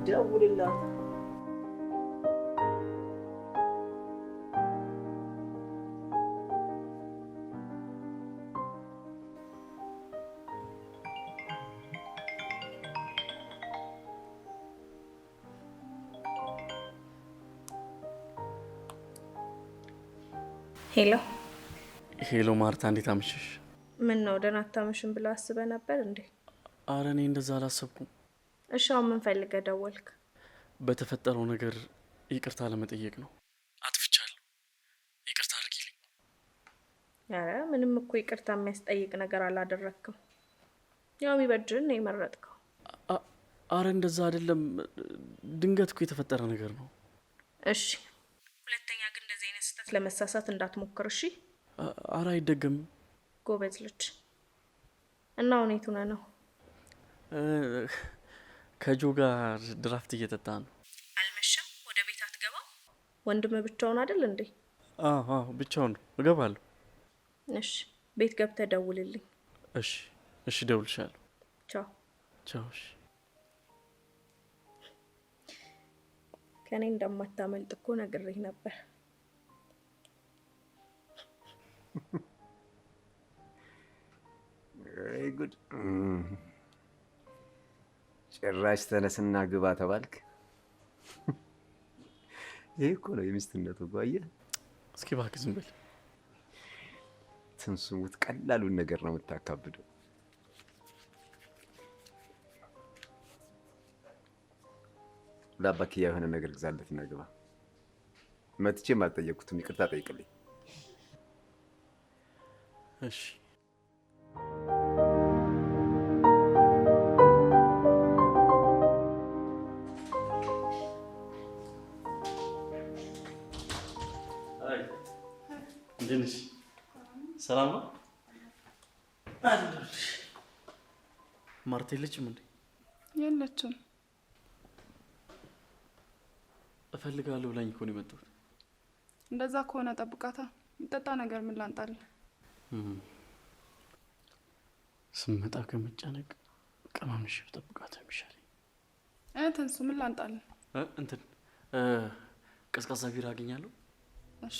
ደውልላት። ሄሎ ሄሎ፣ ማርታ እንዴት አመሸሽ? ምን ነው ደህና አታመሽም ብለህ አስበህ ነበር እንዴ? አረ እኔ እንደዛ አላሰብኩም። እሺ አሁን ምን ፈልገህ ደወልክ? በተፈጠረው ነገር ይቅርታ ለመጠየቅ ነው። አጥፍቻለሁ፣ ይቅርታ አድርጊልኝ። አረ ምንም እኮ ይቅርታ የሚያስጠይቅ ነገር አላደረግክም። ያው የሚበጅህን ነው የመረጥከው። አረ እንደዛ አይደለም፣ ድንገት እኮ የተፈጠረ ነገር ነው። እሺ ሁለተኛ ግን እንደዚህ አይነት ስህተት ለመሳሳት እንዳትሞክር እሺ? አረ አይደገምም። ጎበዝ ልጅ። እና ሁኔቱ ነው? ከጆ ጋር ድራፍት እየጠጣ ነው። አልመሸም? ወደ ቤት አትገባም? ወንድምህ ብቻውን አይደል እንዴ? አዎ ብቻውን ነው። እገባለሁ። እሺ ቤት ገብተህ ደውልልኝ። እሺ እሺ፣ ደውልሻለሁ። ቻው ቻው። እሺ ከኔ እንደማታመልጥ እኮ ነግሬህ ነበር። አይ ጉድ! ጭራሽ ተነስና ግባ ተባልክ። ይሄ እኮ ነው የሚስትነቱ። አየህ? እስኪ እባክህ ዝም በል። ትንሱሙት ቀላሉን ነገር ነው የምታካብደው። ለአባክያ የሆነ ነገር ግዛለትና ግባ። መጥቼም አልጠየቅኩትም፣ ይቅርታ ጠይቅልኝ። እሺ እንዴት ነሽ? ሰላም ነው? ማርታ የለችም እንዴ? የለችም። እፈልጋለሁ ብላኝ እኮ ነው የመጣሁት። እንደዛ ከሆነ ጠብቃታ። የሚጠጣ ነገር ምን ላንጣልህ? ስመጣ ከመጨነቅ ቀማምሽ ጠብቃታ የሚሻለኝ። ትንሱ ምን ላንጣልህ? እንትን ቀዝቃዛ ቢራ አገኛለሁ? እሺ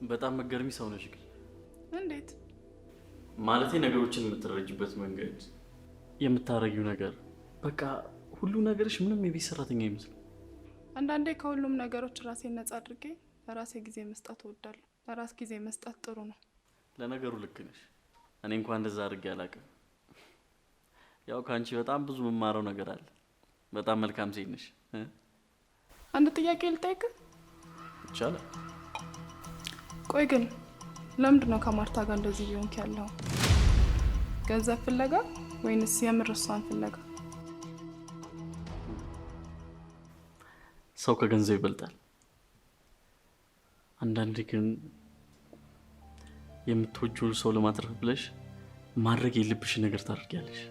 በጣም መገርሚ ሰው ነሽ ግን። እንዴት ማለቴ ነገሮችን የምትረጅበት መንገድ፣ የምታረጊው ነገር፣ በቃ ሁሉ ነገርሽ ምንም የቤት ሰራተኛ ይመስል። አንዳንዴ ከሁሉም ነገሮች ራሴን ነጻ አድርጌ ለራሴ ጊዜ መስጠት እወዳለሁ። ለራስ ጊዜ መስጠት ጥሩ ነው። ለነገሩ ልክ ነሽ። እኔ እንኳን እንደዛ አድርጌ አላውቅም። ያው ካንቺ በጣም ብዙ መማረው ነገር አለ። በጣም መልካም ሴት ነሽ። አንድ ጥያቄ ልጠይቅ ይቻላል? ቆይ ግን ለምንድን ነው ከማርታ ጋር እንደዚህ ቢሆንክ ያለው? ገንዘብ ፍለጋ ወይንስ የምር እሷን ፍለጋ? ሰው ከገንዘብ ይበልጣል። አንዳንዴ ግን የምትወጂውን ሰው ለማትረፍ ብለሽ ማድረግ የለብሽ ነገር ታደርጊያለሽ።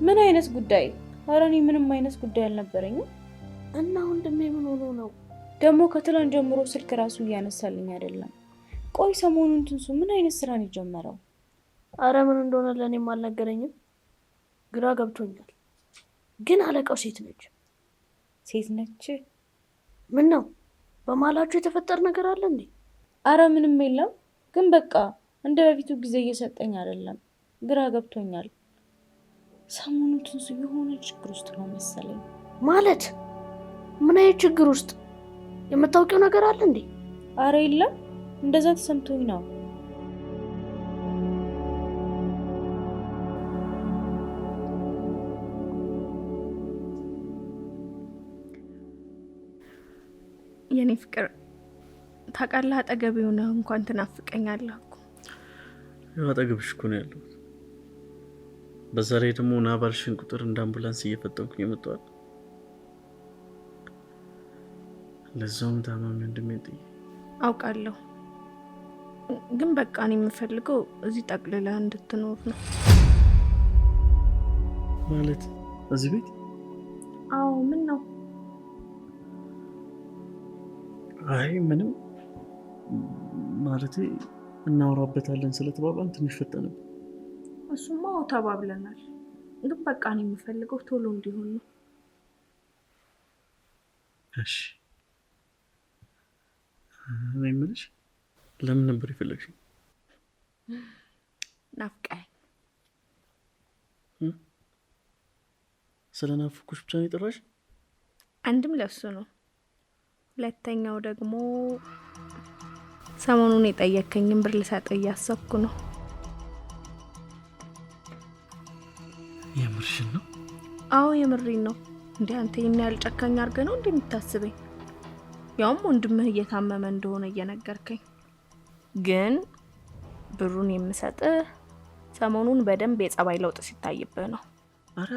ምን አይነት ጉዳይ? ኧረ እኔ ምንም አይነት ጉዳይ አልነበረኝም። እና ወንድሜ ምን ሆኖ ነው ደግሞ? ከትላንት ጀምሮ ስልክ ራሱ እያነሳልኝ አይደለም። ቆይ ሰሞኑን ትንሱ ምን አይነት ስራ ነው የጀመረው? አረ ምን እንደሆነ ለእኔም አልነገረኝም። ግራ ገብቶኛል። ግን አለቃው ሴት ነች። ሴት ነች? ምን ነው በማላችሁ የተፈጠረ ነገር አለ እንዴ? አረ ምንም የለም። ግን በቃ እንደ በፊቱ ጊዜ እየሰጠኝ አይደለም። ግራ ገብቶኛል። ሰሞኑን ትንሱ የሆነ ችግር ውስጥ ነው መሰለኝ። ማለት ምን አይነት ችግር ውስጥ? የምታውቂው ነገር አለ እንዴ? አረ የለም፣ እንደዛ ተሰምቶኝ ነው። የኔ ፍቅር ታውቃለህ፣ አጠገቤ ሆነህ እንኳን ትናፍቀኛለህ እኮ። ያው አጠገብሽ እኮ ነው ያለሁት። በዛ ላይ ደግሞ ናባልሽን ቁጥር እንደ አምቡላንስ እየፈጠንኩኝ የመጣው። ለዛውም ታማሚ ወንድሜን ጥዬ። አውቃለሁ፣ ግን በቃ እኔ የምፈልገው እዚህ ጠቅልለህ እንድትኖር ነው። ማለት እዚህ ቤት? አዎ። ምን ነው? አይ ምንም፣ ማለቴ እናወራበታለን ስለተባባን ትንሽ ፈጠነ። እሱማ ተባብለናል፣ ግን በቃ እኔ የምፈልገው ቶሎ እንዲሆን ነው። እሺ፣ እኔ የምልሽ ለምን ነበር የፈለግሽኝ? ናፍቀኸኝ። ስለናፍኩሽ ብቻ ነው የጠራሽ? አንድም ለሱ ነው፣ ሁለተኛው ደግሞ ሰሞኑን የጠየከኝን ብር ልሰጥ እያሰብኩ ነው። የምርሽን ነው? አዎ የምሬን ነው። እንዴ አንተ ይሄን ያህል ጨካኝ አድርገህ ነው እንዴ የምታስበኝ? ያውም ወንድምህ እየታመመ እንደሆነ እየነገርከኝ። ግን ብሩን የምሰጥህ ሰሞኑን በደንብ የጸባይ ለውጥ ሲታይብህ ነው። አረ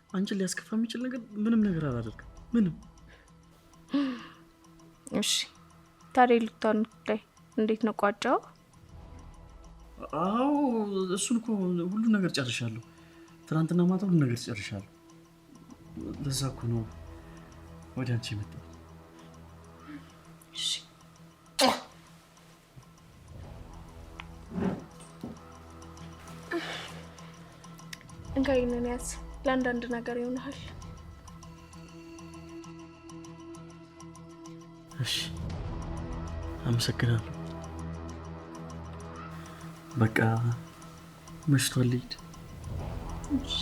አንቺን ሊያስከፋ የሚችል ነገር ምንም ነገር አላደርግም። ምንም። እሺ ታዲያ ልታን ላይ እንዴት ነው ቋጫው? አዎ እሱን እኮ ሁሉ ነገር ጨርሻለሁ። ትናንትና ማታ ሁሉ ነገር ጨርሻለሁ። ለዛ እኮ ነው ወደ አንቺ የመጣሁት። እሺ እንካይነን ያዝ፣ ለአንዳንድ ነገር ይሆናል። እሺ አመሰግናለሁ። በቃ መሽቷል፣ ልሂድ። እሺ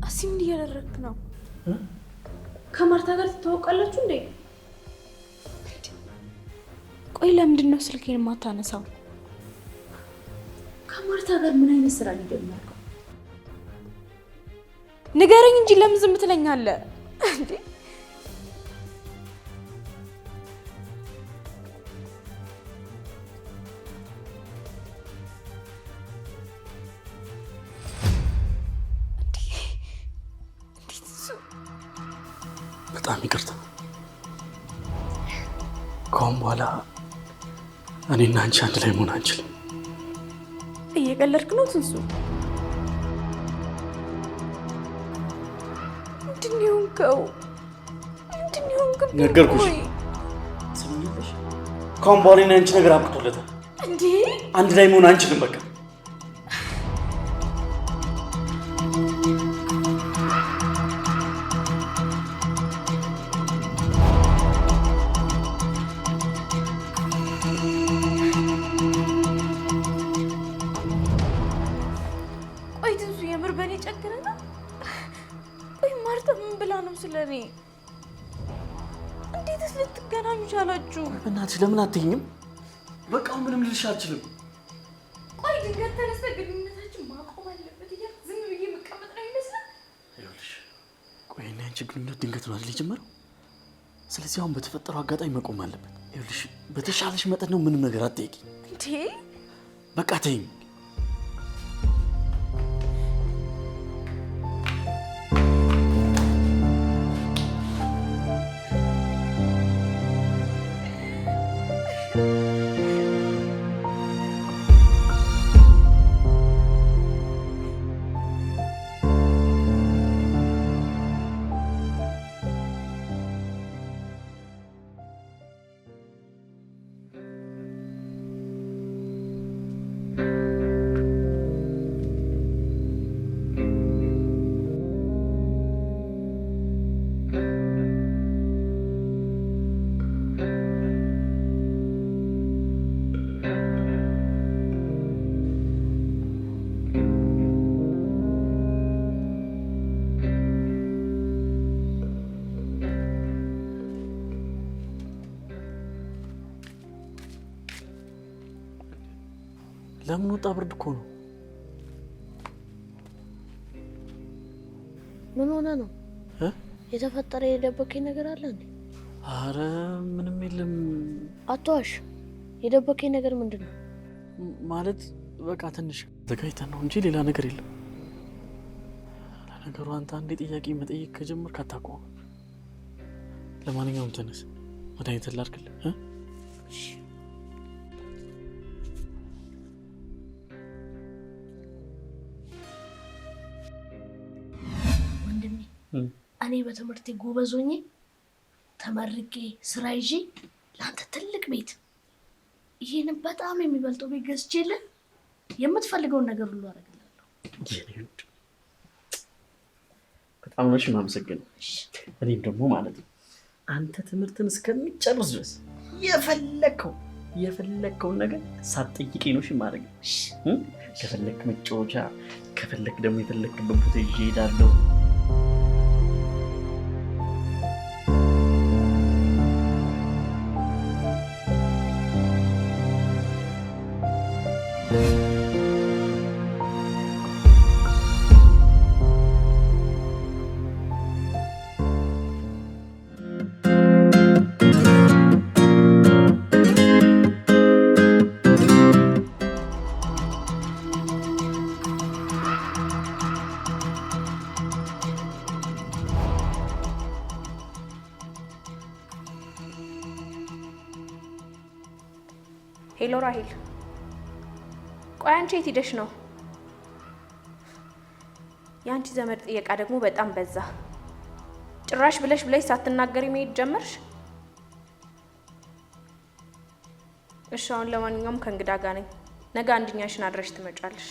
አሲም እያደረግክ ነው? ከማርታ ጋር ትተዋወቃላችሁ እንዴ? ቆይ ለምንድን ነው ስልኬን የማታነሳው? ከማርታ ጋር ምን አይነት ስራ ሊጀምር? ንገረኝ እንጂ ለምን ዝም ትለኛለህ እንዴ? በጣም ይቅርታ። ከአሁን በኋላ እኔና አንቺ አንድ ላይ መሆን አንችልም። እየቀለድክ ነው ትንሱ? ምንድን ነው የሆንከው? ነገርኩሽ። ስምኝልሽ ከአሁን በኋላ እኔና አንቺ ነገር አብቅቶለታል። እንዴ አንድ ላይ መሆን አንችልም በቃ። ቆይ ትንሱ የምር በእኔ ጨክነና? ቆይ ማርታ ምን ብላ ነው ስለኔ? እንዴትስ ልትገናኙ ቻላችሁ? በእናትሽ ለምን አትይኝም? በቃ አሁን ምንም ልልሽ አልችልም። ቆይ ድንገት ተነስተህ ግንኙነታችን ማቆም አለበት እያልክ ዝም ብዬ መቀመጥ ነው ይመስላል? ይኸውልሽ ቆይ እኔ አንቺ ግንኙነት ድንገት ነው አይደል የጀመረው? ስለዚህ አሁን በተፈጠረው አጋጣሚ መቆም አለበት። ይኸውልሽ በተሻለሽ መጠን ነው ምንም ነገር አትጠይቂ። እንዴ በቃ ተይኝ። ለምን ወጣ? ብርድ እኮ ነው። ምን ሆነ ነው? የተፈጠረ የደበከኝ ነገር አለ እንዴ? አረ ምንም የለም። አትዋሽ። የደበከኝ ነገር ምንድን ነው? ማለት በቃ ትንሽ ዘጋይተን ነው እንጂ ሌላ ነገር የለም። ለነገሩ አንተ አንዴ ጥያቄ መጠየቅ ከጀመርክ አታቆም። ለማንኛውም ተነስ፣ መድኃኒት ላድርግልህ። እኔ በትምህርቴ ጎበዝ ሆኜ ተመርቄ ስራ ይዤ ለአንተ ትልቅ ቤት ይሄንን በጣም የሚበልጠው ቤት ገዝቼልህ የምትፈልገውን ነገር ሁሉ አደርግልሃለሁ። በጣም ነው የማመሰግነው። እኔም ደግሞ ማለት ነው አንተ ትምህርትን እስከሚጨርስ ድረስ የፈለከውን ነገር ሳትጠይቀኝ ነው ማድረግ። ከፈለክ መጫወቻ፣ ከፈለክ ደግሞ የፈለክበት ቦታ ይዤ እሄዳለሁ። ሄሎ ራሂል፣ ቆይ አንቺ የት ሄደሽ ነው? የአንቺ ዘመድ ጥየቃ ደግሞ በጣም በዛ። ጭራሽ ብለሽ ሳትናገሪ መሄድ ጀመርሽ። እሺ አሁን ለማንኛውም ከእንግዳ ጋር ነኝ። ነገ አንድኛሽን አድረሽ ትመጫለሽ።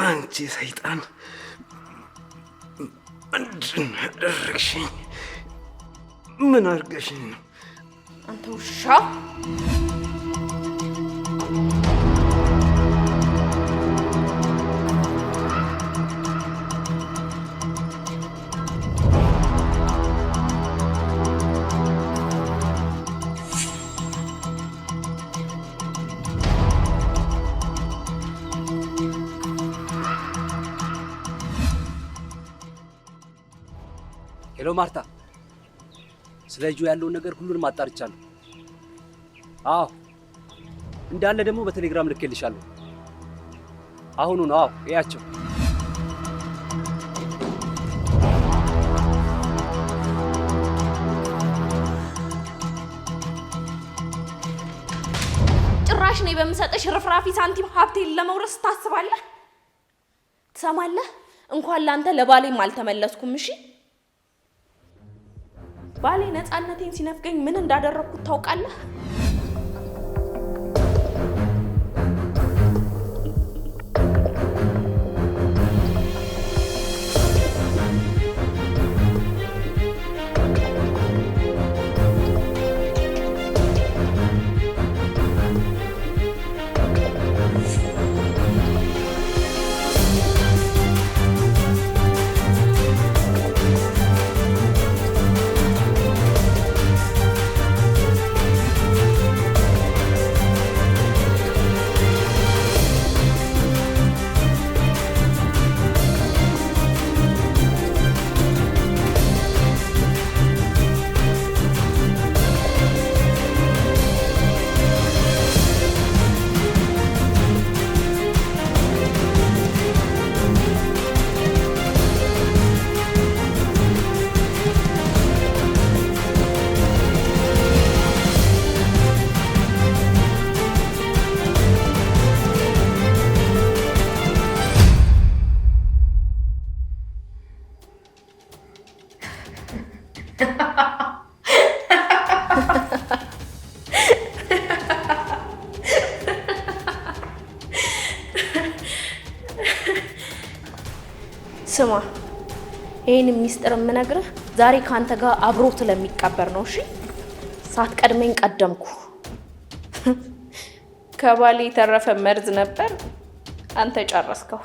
አንቺ ሰይጣን ምንድን አደረግሽኝ? ምን አድርገሽኝ ነው? አንተ ውሻ! ሄሎ ማርታ፣ ስለ ልጁ ያለውን ነገር ሁሉንም አጣርቻለሁ። አዎ እንዳለ ደግሞ በቴሌግራም ልኬልሻለሁ። አሁኑ ነው። አዎ እያቸው። ጭራሽ ነው በምሰጥሽ ርፍራፊ ሳንቲም ሀብቴን ለመውረስ ታስባለህ? ትሰማለህ? እንኳን ላንተ ለባሌም አልተመለስኩም። እሺ ባሌ ነፃነቴን ሲነፍገኝ ምን እንዳደረኩት ታውቃለህ? ስማ፣ ይሄን ሚስጥር የምነግርህ ዛሬ ካንተ ጋር አብሮት ለሚቀበር ነው። እሺ ሳትቀድመኝ ቀደምኩ። ከባሌ የተረፈ መርዝ ነበር፣ አንተ ጨረስከው።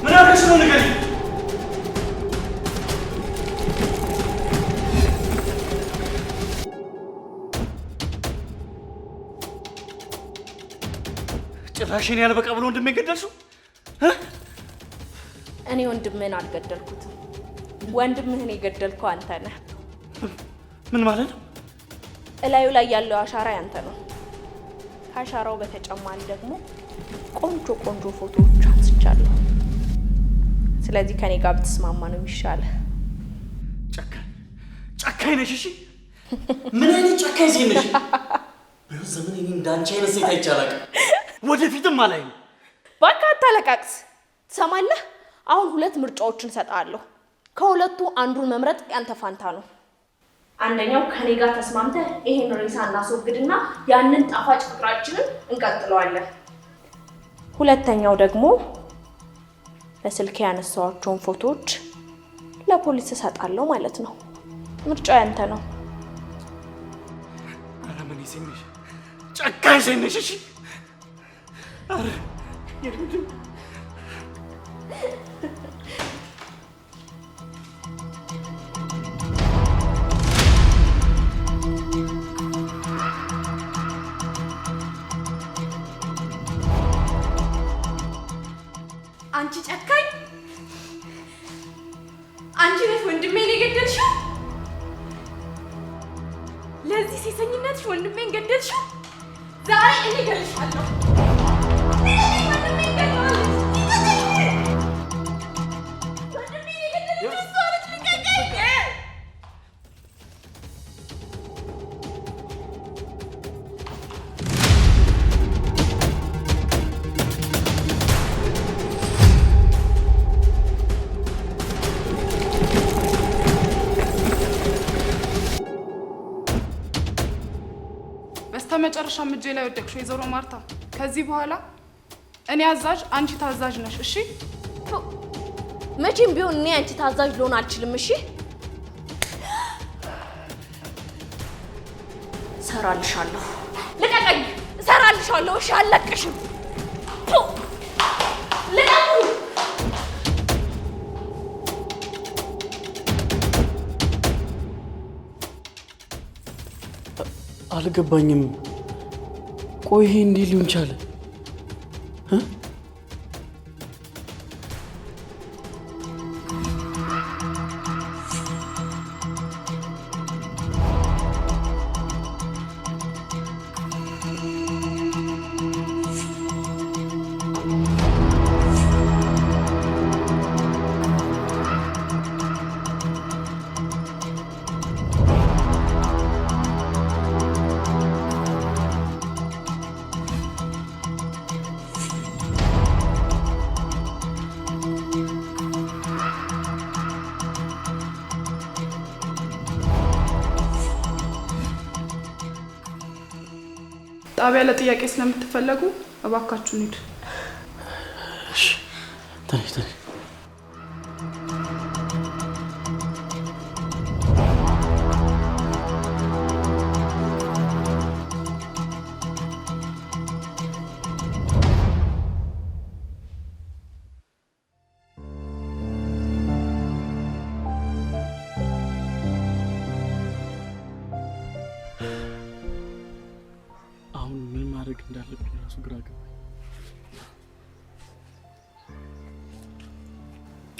ምን አድርገሽ ነው ንገሪኝ። ጭራሽን ያልበቃ ብሎ ወንድሜን ገደልሽው? እኔ ወንድምህን አልገደልኩትም። ወንድምህን የገደልከው አንተ ነህ። ምን ማለት ነው? እላዩ ላይ ያለው አሻራ ያንተ ነው። ከአሻራው በተጨማሪ ደግሞ ቆንጆ ቆንጆ ፎቶዎች አንስቻለሁ። ስለዚህ ከኔ ጋር ብትስማማ ነው የሚሻለው። ጨካኝ ነሽ። እሺ ምን አይነት ጨካኝ ሴት ነሽ? በዚህ ዘመን እኔ እንዳንቺ አይነት ሴት አይቻላል። ወደፊትም አላይም። እባክህ አታለቃቅስ። ትሰማለህ? አሁን ሁለት ምርጫዎችን እሰጥሃለሁ። ከሁለቱ አንዱን መምረጥ ያንተ ፋንታ ነው። አንደኛው ከኔ ጋር ተስማምተህ ይሄን ሬሳ እናስወግድና ያንን ጣፋጭ ፍቅራችንን እንቀጥለዋለን። ሁለተኛው ደግሞ በስልክ ያነሳኋቸውን ፎቶዎች ለፖሊስ እሰጣለሁ ማለት ነው። ምርጫው ያንተ ነው። አረመኔ ሴት ነሽ፣ ጨካኝ ሴት ነሽ። እሺ አረ የድምድም አንቺ ጨካኝ! አንቺ ነሽ ወንድሜን የገደልሽው? ለዚህ ሴሰኝነትሽ ወንድሜን ገደልሽው? ዛሬ እኔ እገልሻለሁ። በመጨረሻም እጄ ላይ ወደቅሽ ወይዘሮ ማርታ። ከዚህ በኋላ እኔ አዛዥ፣ አንቺ ታዛዥ ነሽ። እሺ? መቼም ቢሆን እኔ አንቺ ታዛዥ ልሆን አልችልም። እሺ? እሰራልሻለሁ። ልቀቀኝ! እሰራልሻለሁ። እሺ? አልለቅሽም። ልቀቁኝ! አልገባኝም። ቆይ ይሄ እንዴት ሊሆን ቻለ? ጣቢያ ለጥያቄ ስለምትፈለጉ እባካችሁ ሂድ። እሺ ተነሽ። እንዳለብኝ ራሱ ግራ ገባኝ።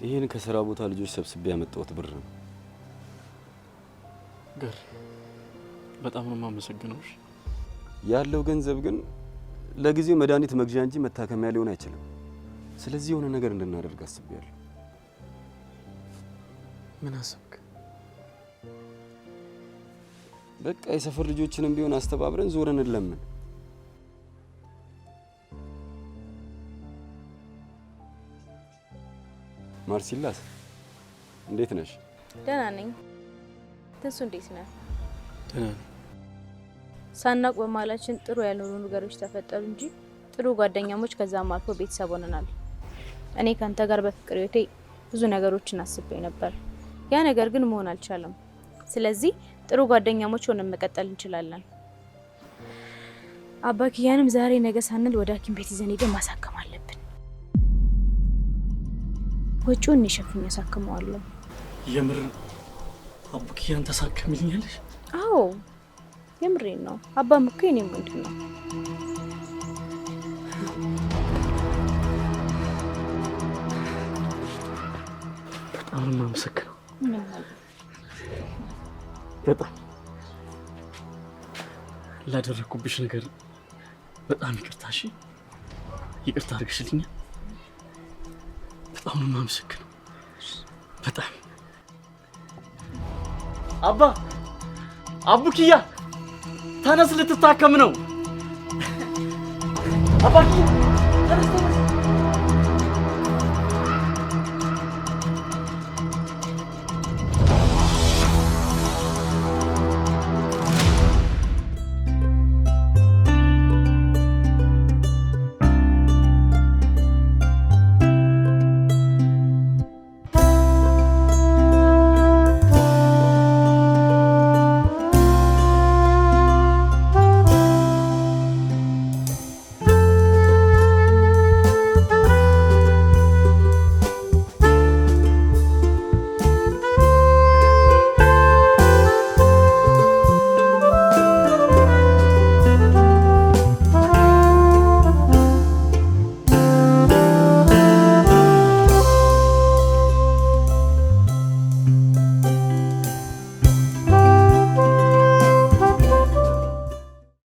ይሄን ከስራ ቦታ ልጆች ሰብስቤ ያመጣሁት ብር ነው። ገር በጣም ነው የማመሰግነው። ያለው ገንዘብ ግን ለጊዜው መድኃኒት መግዣ እንጂ መታከሚያ ሊሆን አይችልም። ስለዚህ የሆነ ነገር እንድናደርግ አስቤያለሁ። ምን አሰብክ? በቃ የሰፈር ልጆችንም ቢሆን አስተባብረን ዞረን እንለምን። ማርሲላስ እንዴት ነሽ? ደህና ነኝ። ተንሱ እንዴት ነህ? ደህና ነኝ። ሳናቅ በመሀላችን ጥሩ ያልሆኑ ነገሮች ተፈጠሩ እንጂ ጥሩ ጓደኛሞች ከዛም አልፎ ቤተሰብ ሆነናል። እኔ ካንተ ጋር በፍቅር ህይወቴ ብዙ ነገሮችን አስቤ ነበር። ያ ነገር ግን መሆን አልቻለም። ስለዚህ ጥሩ ጓደኛሞች ሆነን መቀጠል እንችላለን። አባኪያንም ዛሬ ነገ ሳንል ወደ ሐኪም ቤት ይዘን ሄደን ማሳከም አለብን። ወጪውን እሸፍኝ ያሳክመዋለሁ። የምር አባኪያን ተሳከምልኛለሽ? አዎ የምሬን ነው። አባም እኮ የኔም ወንድም ነው። በጣም ነው የማመሰግነው። በጣም ላደረኩብሽ ነገር በጣም ይቅርታ። እሺ ይቅርታ አድርግሽልኛል። በጣም ነው የማመሰግነው። በጣም አቡኪያ ተነስ፣ ልትታከም ነው። አባኪያ ተነስ።